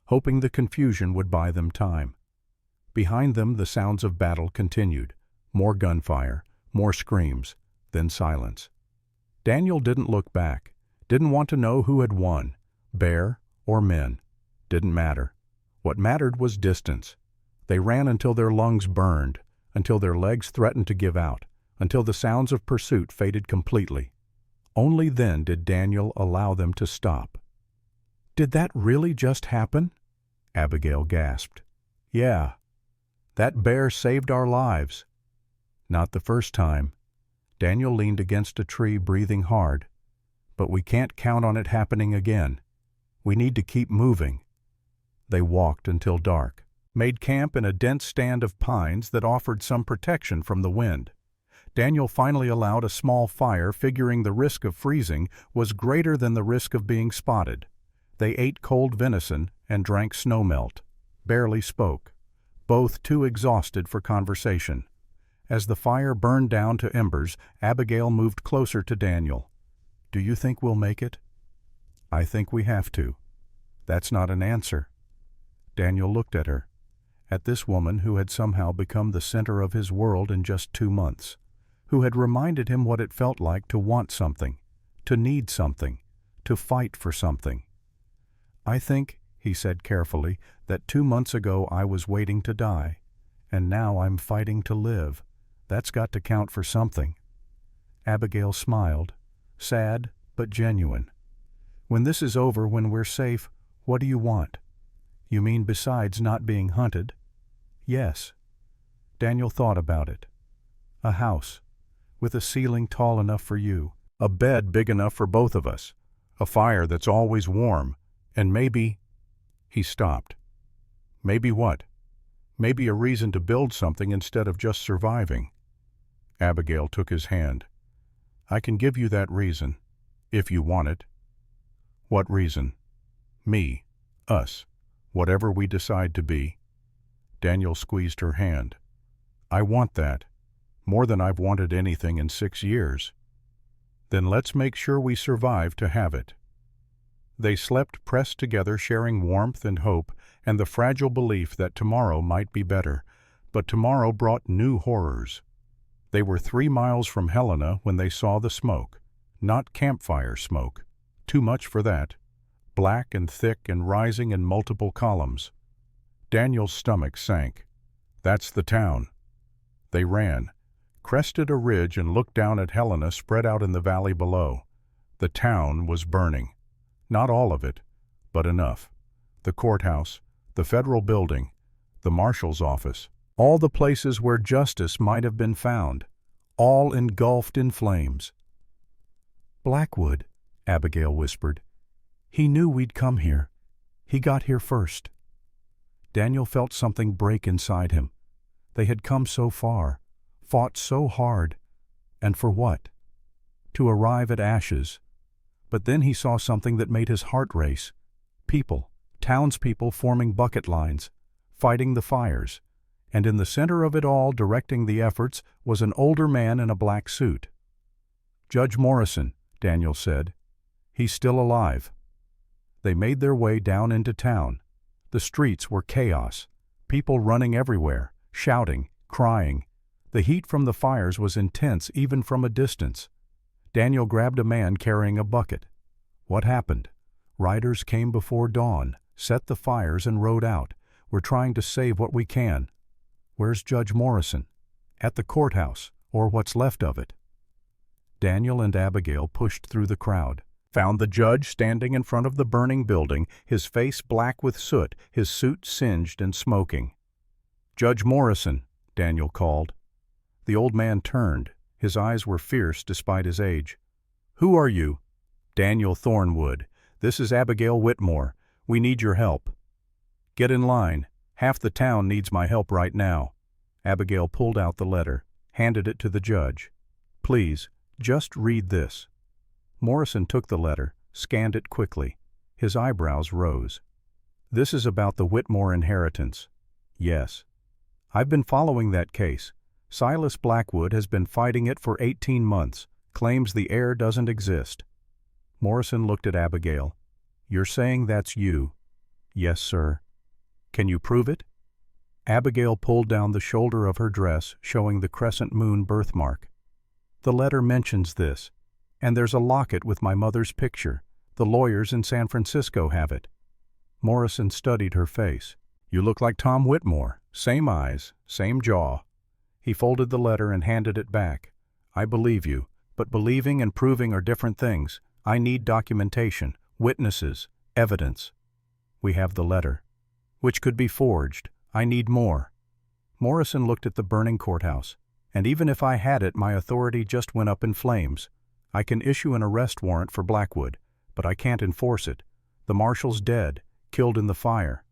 hoping the confusion would buy them time. Behind them the sounds of battle continued, more gunfire, more screams, then silence. Daniel didn't look back, didn't want to know who had won, bear or men. Didn't matter. What mattered was distance. They ran until their lungs burned, until their legs threatened to give out, until the sounds of pursuit faded completely. Only then did Daniel allow them to stop. "Did that really just happen?" Abigail gasped. "Yeah. That bear saved our lives." "Not the first time." Daniel leaned against a tree, breathing hard. "But we can't count on it happening again. We need to keep moving." They walked until dark, made camp in a dense stand of pines that offered some protection from the wind. Daniel finally allowed a small fire, figuring the risk of freezing was greater than the risk of being spotted. They ate cold venison and drank snowmelt, barely spoke, both too exhausted for conversation. As the fire burned down to embers, Abigail moved closer to Daniel. "Do you think we'll make it?" "I think we have to." "That's not an answer." Daniel looked at her, at this woman who had somehow become the center of his world in just 2 months, who had reminded him what it felt like to want something, to need something, to fight for something. "I think," he said carefully, "that 2 months ago I was waiting to die, and now I'm fighting to live. That's got to count for something." Abigail smiled, sad but genuine. "When this is over, when we're safe, what do you want?" "You mean besides not being hunted?" "Yes." Daniel thought about it. "A house, with a ceiling tall enough for you, a bed big enough for both of us, a fire that's always warm, and maybe—" He stopped. "Maybe what?" "Maybe a reason to build something instead of just surviving." Abigail took his hand. "I can give you that reason, if you want it." "What reason?" "Me, us, whatever we decide to be." Daniel squeezed her hand. "I want that, more than I've wanted anything in 6 years." "Then let's make sure we survive to have it." They slept pressed together, sharing warmth and hope and the fragile belief that tomorrow might be better. But tomorrow brought new horrors. They were 3 miles from Helena when they saw the smoke. Not campfire smoke. Too much for that. Black and thick and rising in multiple columns. Daniel's stomach sank. That's the town. They ran, crested a ridge, and looked down at Helena spread out in the valley below. The town was burning. Not all of it, but enough. The courthouse, the federal building, the marshal's office, all the places where justice might have been found, all engulfed in flames. "Blackwood," Abigail whispered. "He knew we'd come here. He got here first." Daniel felt something break inside him. They had come so far, fought so hard, and for what? To arrive at ashes. But then he saw something that made his heart race. People, townspeople forming bucket lines, fighting the fires, and in the center of it all, directing the efforts, was an older man in a black suit. "Judge Morrison," Daniel said. "He's still alive." They made their way down into town. The streets were chaos, people running everywhere, shouting, crying. The heat from the fires was intense even from a distance. Daniel grabbed a man carrying a bucket. What happened? Riders came before dawn, set the fires, and rode out. "We're trying to save what we can." "Where's Judge Morrison?" "At the courthouse, or what's left of it." Daniel and Abigail pushed through the crowd, found the judge standing in front of the burning building, his face black with soot, his suit singed and smoking. "Judge Morrison," Daniel called. The old man turned. His eyes were fierce despite his age. "Who are you?" "Daniel Thornwood. This is Abigail Whitmore. We need your help." "Get in line. Half the town needs my help right now." Abigail pulled out the letter, handed it to the judge. "Please, just read this." Morrison took the letter, scanned it quickly. His eyebrows rose. "This is about the Whitmore inheritance." "Yes." "I've been following that case. Silas Blackwood has been fighting it for 18 months, claims the heir doesn't exist." Morrison looked at Abigail. "You're saying that's you?" "Yes, sir." "Can you prove it?" Abigail pulled down the shoulder of her dress, showing the crescent moon birthmark. "The letter mentions this, and there's a locket with my mother's picture. The lawyers in San Francisco have it." Morrison studied her face. "You look like Tom Whitmore. Same eyes, same jaw." He folded the letter and handed it back. "I believe you, but believing and proving are different things. I need documentation, witnesses, evidence." "We have the letter." "Which could be forged. I need more." Morrison looked at the burning courthouse. "And even if I had it, my authority just went up in flames. I can issue an arrest warrant for Blackwood, but I can't enforce it. The marshal's dead, killed in the fire."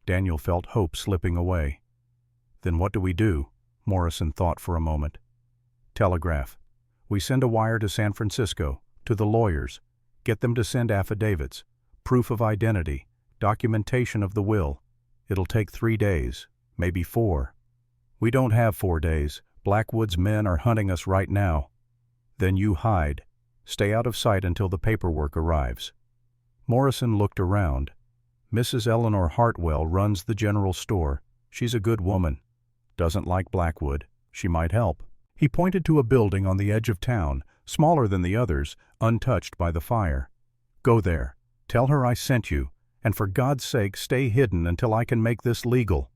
Daniel felt hope slipping away. "Then what do we do?" Morrison thought for a moment. "Telegraph. We send a wire to San Francisco, to the lawyers. Get them to send affidavits, proof of identity, documentation of the will. It'll take 3 days, maybe 4. We don't have 4 days. Blackwood's men are hunting us right now." "Then you hide. Stay out of sight until the paperwork arrives." Morrison looked around. "Mrs. Eleanor Hartwell runs the general store. She's a good woman. Doesn't like Blackwood. She might help." He pointed to a building on the edge of town, smaller than the others, untouched by the fire. "Go there. Tell her I sent you, and for God's sake stay hidden until I can make this legal."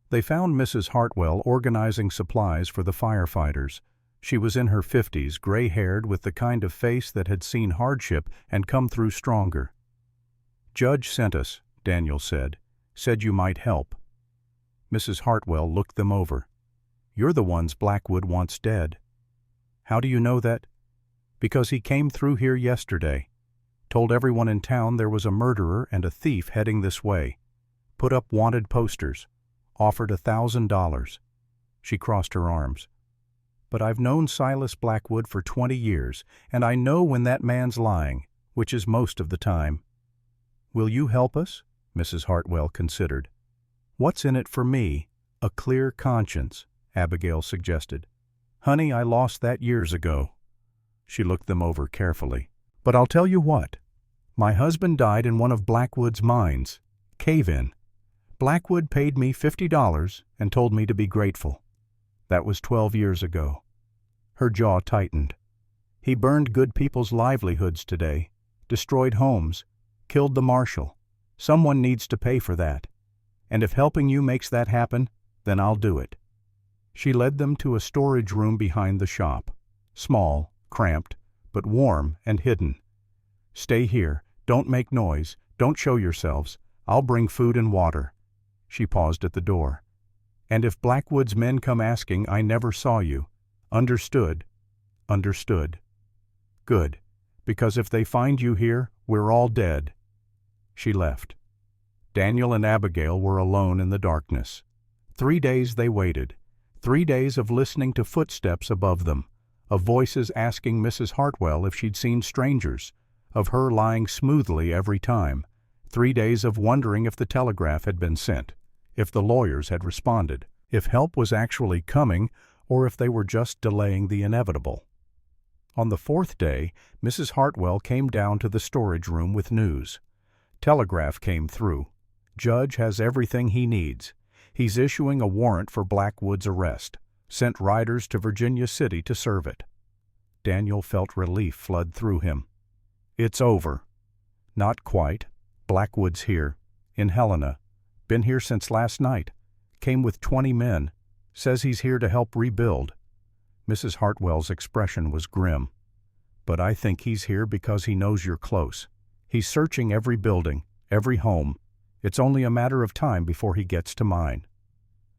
They found Mrs. Hartwell organizing supplies for the firefighters. She was in her 50s, gray-haired, with the kind of face that had seen hardship and come through stronger. "Judge sent us," Daniel said. "Said you might help." Mrs. Hartwell looked them over. "You're the ones Blackwood wants dead." "How do you know that?" "Because he came through here yesterday. Told everyone in town there was a murderer and a thief heading this way. Put up wanted posters. Offered $1,000. She crossed her arms. "But I've known Silas Blackwood for 20 years, and I know when that man's lying, which is most of the time." "Will you help us?" Mrs. Hartwell considered. "What's in it for me? A clear conscience," Abigail suggested. "Honey, I lost that years ago." She looked them over carefully. "But I'll tell you what. My husband died in one of Blackwood's mines. Cave-in. Blackwood paid me $50 and told me to be grateful. That was 12 years ago. Her jaw tightened. He burned good people's livelihoods today, destroyed homes, killed the marshal. Someone needs to pay for that. And if helping you makes that happen, then I'll do it. She led them to a storage room behind the shop. Small, cramped, but warm and hidden. Stay here. Don't make noise. Don't show yourselves. I'll bring food and water. She paused at the door. And if Blackwood's men come asking, I never saw you. Understood? Understood. Good, because if they find you here, we're all dead. She left. Daniel and Abigail were alone in the darkness. 3 days they waited. 3 days of listening to footsteps above them, of voices asking Mrs. Hartwell if she'd seen strangers, of her lying smoothly every time. 3 days of wondering if the telegraph had been sent, if the lawyers had responded, if help was actually coming, or if they were just delaying the inevitable. On the 4th day, Mrs. Hartwell came down to the storage room with news. Telegraph came through. Judge has everything he needs. He's issuing a warrant for Blackwood's arrest. Sent riders to Virginia City to serve it. Daniel felt relief flood through him. It's over. Not quite. Blackwood's here. In Helena. Been here since last night. Came with 20 men. Says he's here to help rebuild. Mrs. Hartwell's expression was grim. But I think he's here because he knows you're close. He's searching every building, every home. It's only a matter of time before he gets to mine.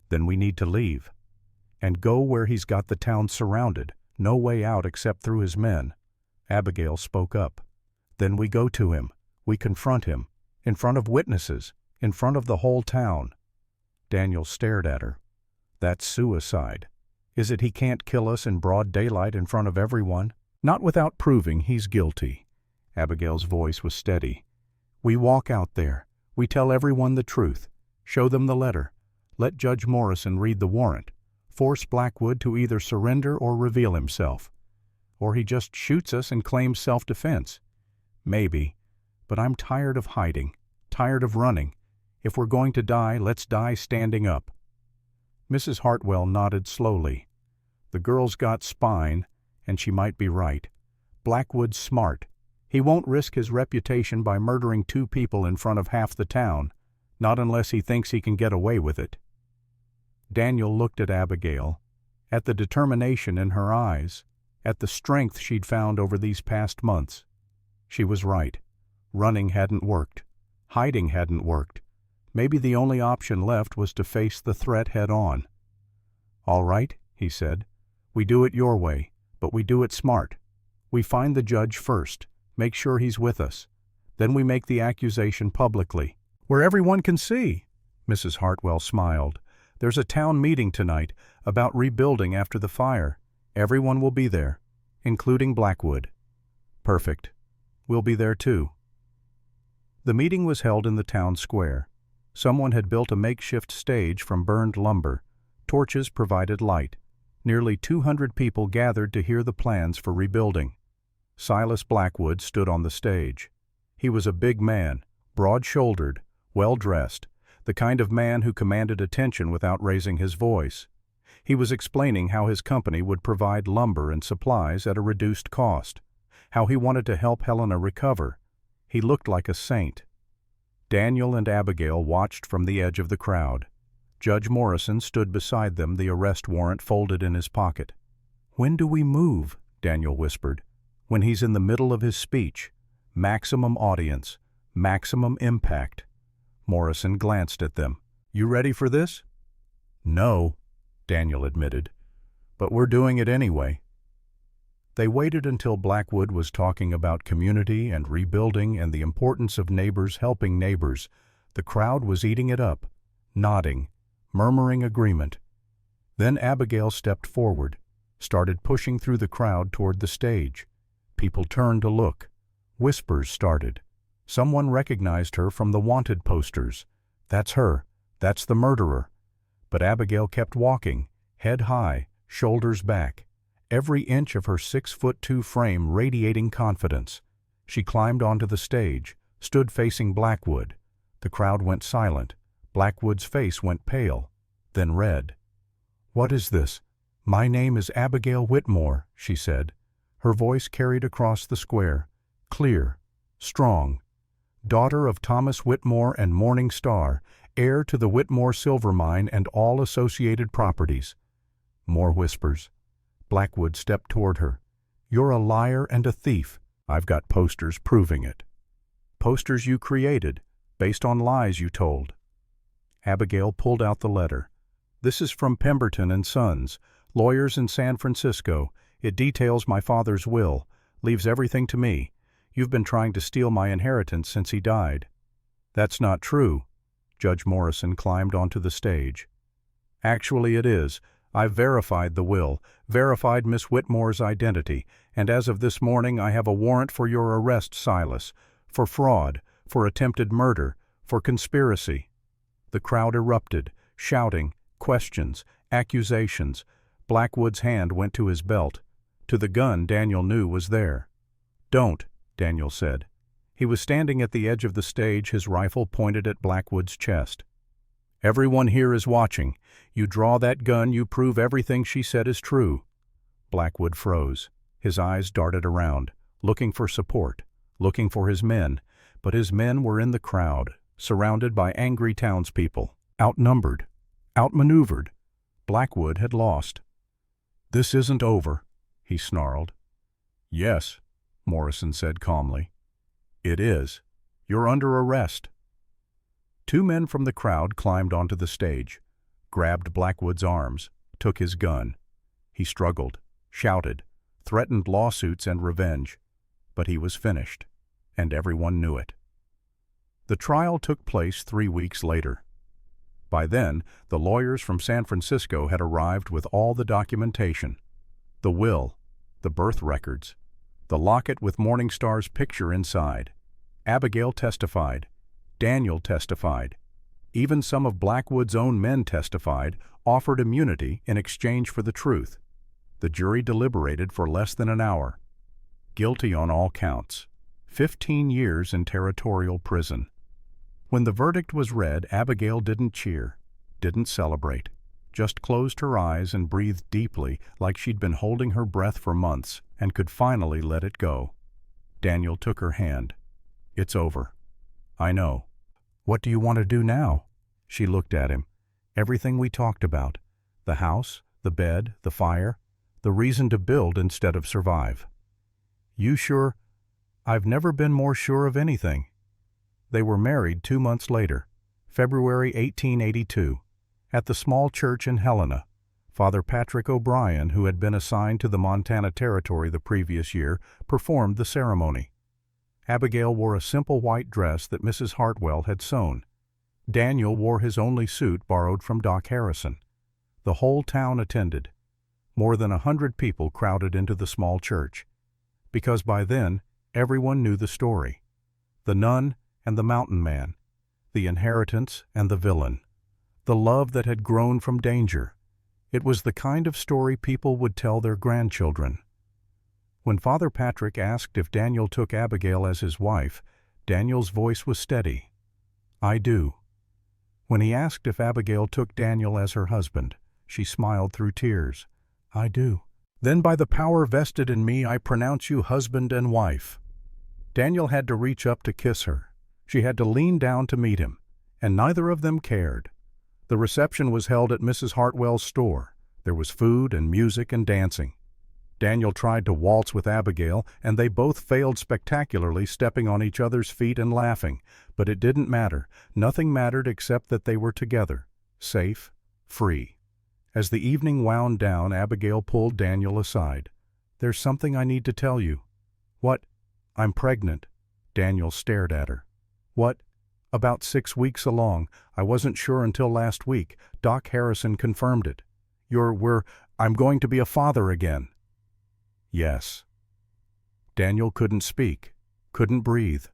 Then we need to leave. And go where he's got the town surrounded, no way out except through his men. Abigail spoke up. Then we go to him. We confront him. In front of witnesses. In front of the whole town. Daniel stared at her. That's suicide. Is it he can't kill us in broad daylight in front of everyone? Not without proving he's guilty. Abigail's voice was steady. We walk out there. We tell everyone the truth. Show them the letter. Let Judge Morrison read the warrant. Force Blackwood to either surrender or reveal himself. Or he just shoots us and claims self-defense. Maybe. But I'm tired of hiding. Tired of running. If we're going to die, let's die standing up. Mrs. Hartwell nodded slowly. The girl's got spine, and she might be right. Blackwood's smart. He won't risk his reputation by murdering 2 people in front of half the town, not unless he thinks he can get away with it. Daniel looked at Abigail, at the determination in her eyes, at the strength she'd found over these past months. She was right. Running hadn't worked. Hiding hadn't worked. Maybe the only option left was to face the threat head-on. All right, he said. We do it your way, but we do it smart. We find the judge first, make sure he's with us. Then we make the accusation publicly, where everyone can see. Mrs. Hartwell smiled. There's a town meeting tonight about rebuilding after the fire. Everyone will be there, including Blackwood. Perfect. We'll be there too. The meeting was held in the town square. Someone had built a makeshift stage from burned lumber. Torches provided light. Nearly 200 people gathered to hear the plans for rebuilding. Silas Blackwood stood on the stage. He was a big man, broad-shouldered, well-dressed, the kind of man who commanded attention without raising his voice. He was explaining how his company would provide lumber and supplies at a reduced cost, how he wanted to help Helena recover. He looked like a saint. Daniel and Abigail watched from the edge of the crowd. Judge Morrison stood beside them, the arrest warrant folded in his pocket. "When do we move?" Daniel whispered. "When he's in the middle of his speech. Maximum audience. Maximum impact." Morrison glanced at them. "You ready for this?" "No," Daniel admitted. "But we're doing it anyway." They waited until Blackwood was talking about community and rebuilding and the importance of neighbors helping neighbors. The crowd was eating it up, nodding, murmuring agreement. Then Abigail stepped forward, started pushing through the crowd toward the stage. People turned to look. Whispers started. Someone recognized her from the wanted posters. That's her. That's the murderer. But Abigail kept walking, head high, shoulders back, every inch of her 6'2" frame radiating confidence. She climbed onto the stage, stood facing Blackwood. The crowd went silent. Blackwood's face went pale, then red. "What is this? My name is Abigail Whitmore," she said. Her voice carried across the square, clear, strong. "Daughter of Thomas Whitmore and Morning Star, heir to the Whitmore silver mine and all associated properties." More whispers. Blackwood stepped toward her. "You're a liar and a thief. I've got posters proving it. Posters you created, based on lies you told." Abigail pulled out the letter. "This is from Pemberton and Sons, lawyers in San Francisco. It details my father's will, leaves everything to me. You've been trying to steal my inheritance since he died." "That's not true." Judge Morrison climbed onto the stage. "Actually it is. I've verified the will, verified Miss Whitmore's identity, and as of this morning I have a warrant for your arrest, Silas, for fraud, for attempted murder, for conspiracy." The crowd erupted, shouting, questions, accusations. Blackwood's hand went to his belt. To the gun Daniel knew was there. "Don't," Daniel said. He was standing at the edge of the stage, his rifle pointed at Blackwood's chest. "Everyone here is watching. You draw that gun, you prove everything she said is true." Blackwood froze. His eyes darted around, looking for support, looking for his men, but his men were in the crowd, surrounded by angry townspeople, outnumbered, outmaneuvered. Blackwood had lost. "This isn't over," he snarled. "Yes," Morrison said calmly. "It is. You're under arrest." Two men from the crowd climbed onto the stage, grabbed Blackwood's arms, took his gun. He struggled, shouted, threatened lawsuits and revenge, but he was finished, and everyone knew it. The trial took place 3 weeks later. By then, the lawyers from San Francisco had arrived with all the documentation: the will, the birth records, the locket with Morning Star's picture inside. Abigail testified. Daniel testified. Even some of Blackwood's own men testified, offered immunity in exchange for the truth. The jury deliberated for less than an hour. Guilty on all counts. 15 years in territorial prison. When the verdict was read, Abigail didn't cheer, didn't celebrate, just closed her eyes and breathed deeply like she'd been holding her breath for months and could finally let it go. Daniel took her hand. "It's over. I know." "What do you want to do now?" She looked at him. "Everything we talked about. The house, the bed, the fire, the reason to build instead of survive." "You sure?" "I've never been more sure of anything." They were married 2 months later, February 1882, at the small church in Helena. Father Patrick O'Brien, who had been assigned to the Montana Territory the previous year, performed the ceremony. Abigail wore a simple white dress that Mrs. Hartwell had sewn. Daniel wore his only suit borrowed from Doc Harrison. The whole town attended. More than 100 people crowded into the small church, because by then everyone knew the story: the nun and the mountain man, the inheritance and the villain, the love that had grown from danger. It was the kind of story people would tell their grandchildren. When Father Patrick asked if Daniel took Abigail as his wife, Daniel's voice was steady. "I do." When he asked if Abigail took Daniel as her husband, she smiled through tears. "I do." "Then by the power vested in me, I pronounce you husband and wife." Daniel had to reach up to kiss her. She had to lean down to meet him, and neither of them cared. The reception was held at Mrs. Hartwell's store. There was food and music and dancing. Daniel tried to waltz with Abigail, and they both failed spectacularly, stepping on each other's feet and laughing. But it didn't matter. Nothing mattered except that they were together, safe, free. As the evening wound down, Abigail pulled Daniel aside. "There's something I need to tell you." "What?" "I'm pregnant." Daniel stared at her. "What?" "About 6 weeks along. I wasn't sure until last week. Doc Harrison confirmed it. I'm going to be a father again." "Yes." Daniel couldn't speak, couldn't breathe.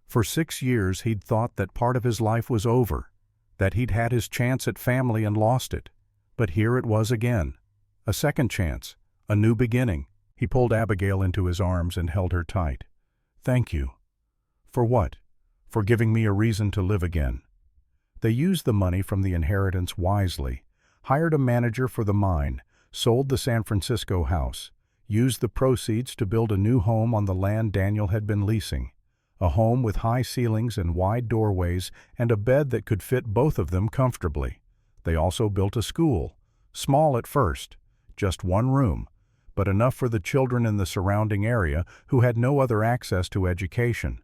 For 6 years he'd thought that part of his life was over, that he'd had his chance at family and lost it. But here it was again. A second chance, a new beginning. He pulled Abigail into his arms and held her tight. Thank you. For what? For giving me a reason to live again. They used the money from the inheritance wisely, hired a manager for the mine, sold the San Francisco house, used the proceeds to build a new home on the land Daniel had been leasing, a home with high ceilings and wide doorways and a bed that could fit both of them comfortably. They also built a school, small at first, just one room, but enough for the children in the surrounding area who had no other access to education.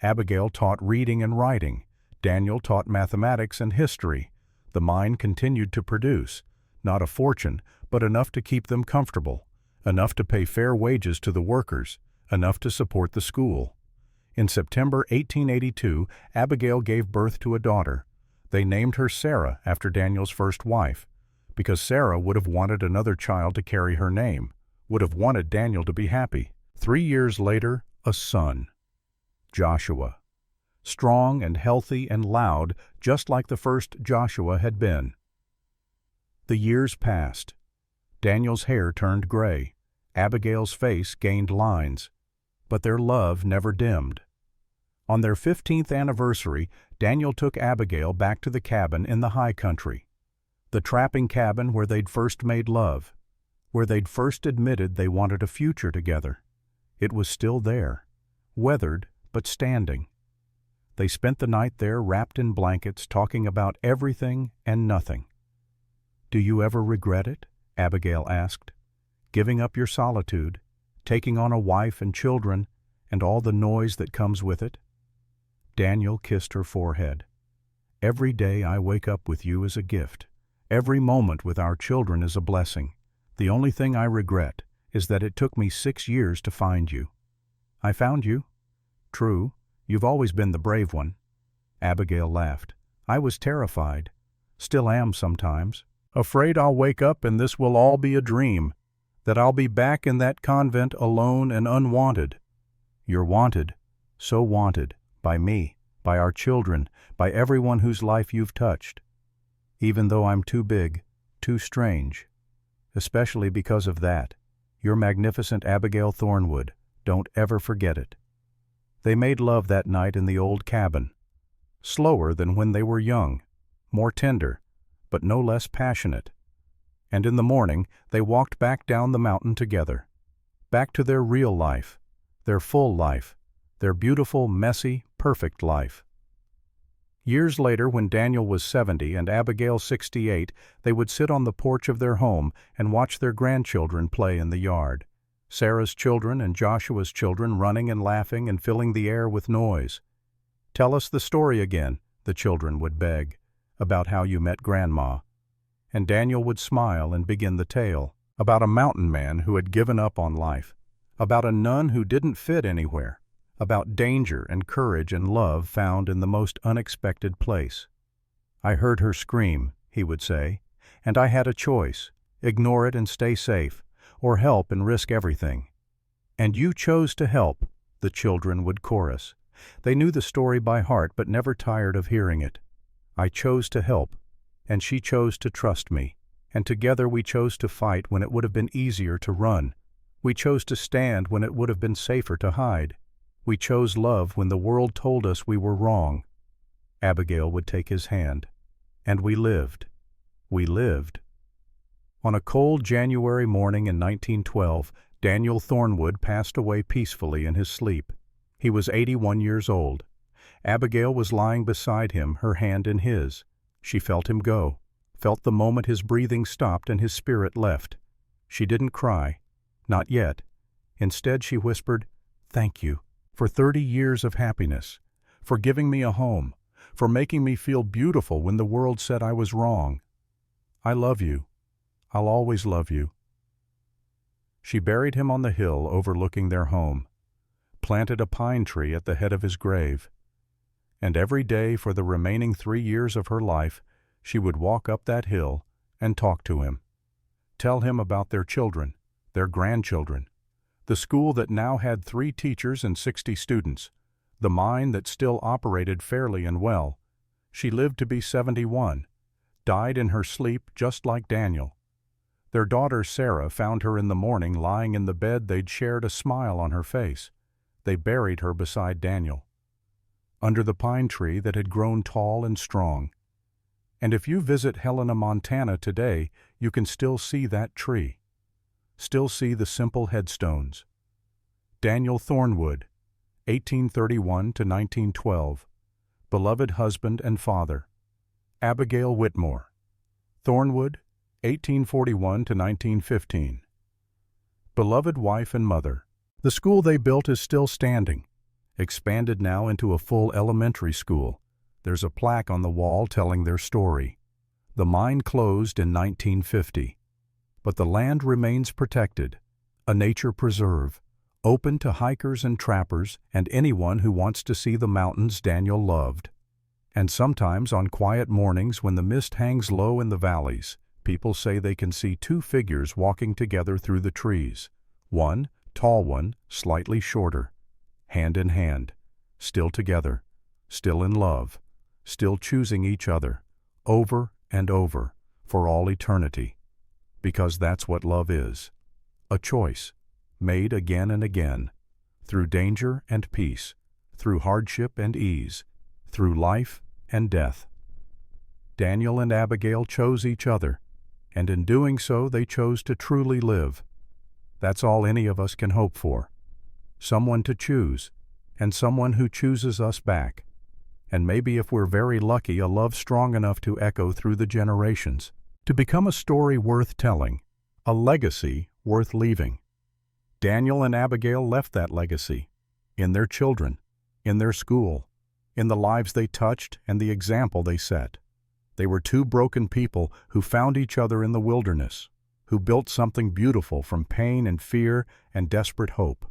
Abigail taught reading and writing. Daniel taught mathematics and history. The mine continued to produce, not a fortune, but enough to keep them comfortable, enough to pay fair wages to the workers, enough to support the school. In September 1882, Abigail gave birth to a daughter. They named her Sarah after Daniel's first wife, because Sarah would have wanted another child to carry her name, would have wanted Daniel to be happy. 3 years later, a son, Joshua. Strong and healthy and loud, just like the first Joshua had been. The years passed. Daniel's hair turned gray. Abigail's face gained lines. But their love never dimmed. On their 15th anniversary, Daniel took Abigail back to the cabin in the high country. The trapping cabin where they'd first made love, where they'd first admitted they wanted a future together. It was still there, weathered but standing. They spent the night there wrapped in blankets, talking about everything and nothing. "Do you ever regret it?" Abigail asked. "Giving up your solitude, taking on a wife and children, and all the noise that comes with it?" Daniel kissed her forehead. "Every day I wake up with you is a gift. Every moment with our children is a blessing. The only thing I regret is that it took me 6 years to find you." "I found you." "True. You've always been the brave one." Abigail laughed. "I was terrified. Still am sometimes. Afraid I'll wake up and this will all be a dream, that I'll be back in that convent alone and unwanted." "You're wanted, so wanted, by me, by our children, by everyone whose life you've touched. Even though I'm too big, too strange. Especially because of that. You're magnificent, Abigail Thornwood. Don't ever forget it." They made love that night in the old cabin. Slower than when they were young, more tender, but no less passionate. And in the morning, they walked back down the mountain together. Back to their real life, their full life, their beautiful, messy, perfect life. Years later, when Daniel was 70 and Abigail 68, they would sit on the porch of their home and watch their grandchildren play in the yard. Sarah's children and Joshua's children running and laughing and filling the air with noise. "Tell us the story again," the children would beg, "about how you met Grandma." And Daniel would smile and begin the tale, about a mountain man who had given up on life, about a nun who didn't fit anywhere, about danger and courage and love found in the most unexpected place. "I heard her scream," he would say, "and I had a choice, ignore it and stay safe, or help and risk everything." "And you chose to help," the children would chorus. They knew the story by heart but never tired of hearing it. "I chose to help, and she chose to trust me, and together we chose to fight when it would have been easier to run. We chose to stand when it would have been safer to hide. We chose love when the world told us we were wrong." Abigail would take his hand. "And we lived. We lived." On a cold January morning in 1912, Daniel Thornwood passed away peacefully in his sleep. He was 81 years old. Abigail was lying beside him, her hand in his. She felt him go, felt the moment his breathing stopped and his spirit left. She didn't cry, not yet. Instead she whispered, "Thank you for 30 years of happiness, for giving me a home, for making me feel beautiful when the world said I was wrong. I love you. I'll always love you." She buried him on the hill overlooking their home, planted a pine tree at the head of his grave, and every day for the remaining 3 years of her life she would walk up that hill and talk to him, tell him about their children, their grandchildren, the school that now had 3 teachers and 60 students, the mine that still operated fairly and well. She lived to be 71, died in her sleep just like Daniel. Their daughter Sarah found her in the morning lying in the bed they'd shared, a smile on her face. they buried her beside Daniel, under the pine tree that had grown tall and strong. And if you visit Helena, Montana today, you can still see that tree, still see the simple headstones. Daniel Thornwood, 1831 to 1912, beloved husband and father. Abigail Whitmore, Thornwood, 1841 to 1915, beloved wife and mother. The school they built is still standing, expanded now into a full elementary school. There's a plaque on the wall telling their story. The mine closed in 1950, but the land remains protected, a nature preserve, open to hikers and trappers and anyone who wants to see the mountains Daniel loved. And sometimes on quiet mornings when the mist hangs low in the valleys, people say they can see two figures walking together through the trees. One, tall one, slightly shorter, hand in hand, still together, still in love, still choosing each other, over and over, for all eternity. Because that's what love is. A choice, made again and again, through danger and peace, through hardship and ease, through life and death. Daniel and Abigail chose each other, and in doing so they chose to truly live. That's all any of us can hope for. Someone to choose, and someone who chooses us back. And maybe if we're very lucky, a love strong enough to echo through the generations, to become a story worth telling, a legacy worth leaving. Daniel and Abigail left that legacy, in their children, in their school, in the lives they touched and the example they set. They were two broken people who found each other in the wilderness, who built something beautiful from pain and fear and desperate hope.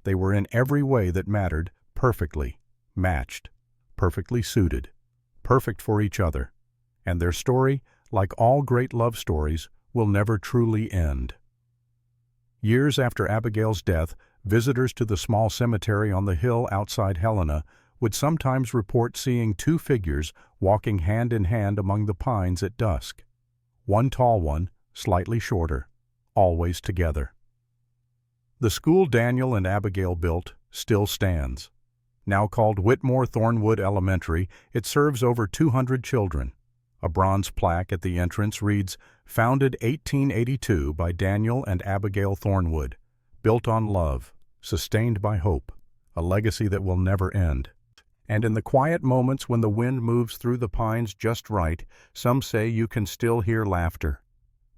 They were in every way that mattered perfectly matched, perfectly suited, perfect for each other. And their story, like all great love stories, will never truly end. Years after Abigail's death, visitors to the small cemetery on the hill outside Helena would sometimes report seeing two figures walking hand in hand among the pines at dusk. One tall one, slightly shorter, always together. The school Daniel and Abigail built still stands. Now called Whitmore Thornwood Elementary, it serves over 200 children. A bronze plaque at the entrance reads, "Founded 1882 by Daniel and Abigail Thornwood, built on love, sustained by hope, a legacy that will never end." And in the quiet moments when the wind moves through the pines just right, some say you can still hear laughter.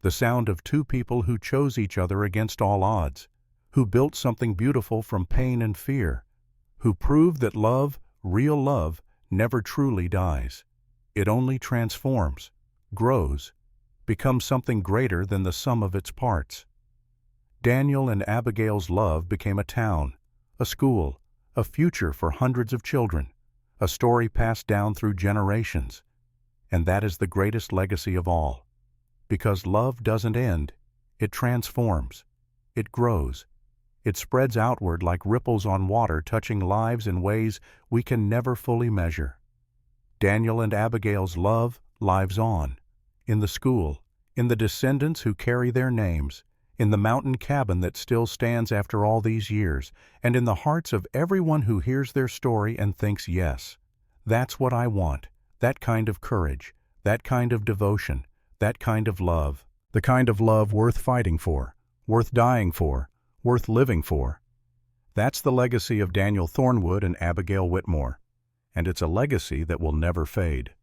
The sound of two people who chose each other against all odds, who built something beautiful from pain and fear, who proved that love, real love, never truly dies. It only transforms, grows, becomes something greater than the sum of its parts. Daniel and Abigail's love became a town, a school, a future for hundreds of children, a story passed down through generations. And that is the greatest legacy of all. Because love doesn't end, it transforms, it grows, it spreads outward like ripples on water, touching lives in ways we can never fully measure. Daniel and Abigail's love lives on, in the school, in the descendants who carry their names, in the mountain cabin that still stands after all these years, and in the hearts of everyone who hears their story and thinks, yes, that's what I want, that kind of courage, that kind of devotion, that kind of love, the kind of love worth fighting for, worth dying for, worth living for. That's the legacy of Daniel Thornwood and Abigail Whitmore, and it's a legacy that will never fade.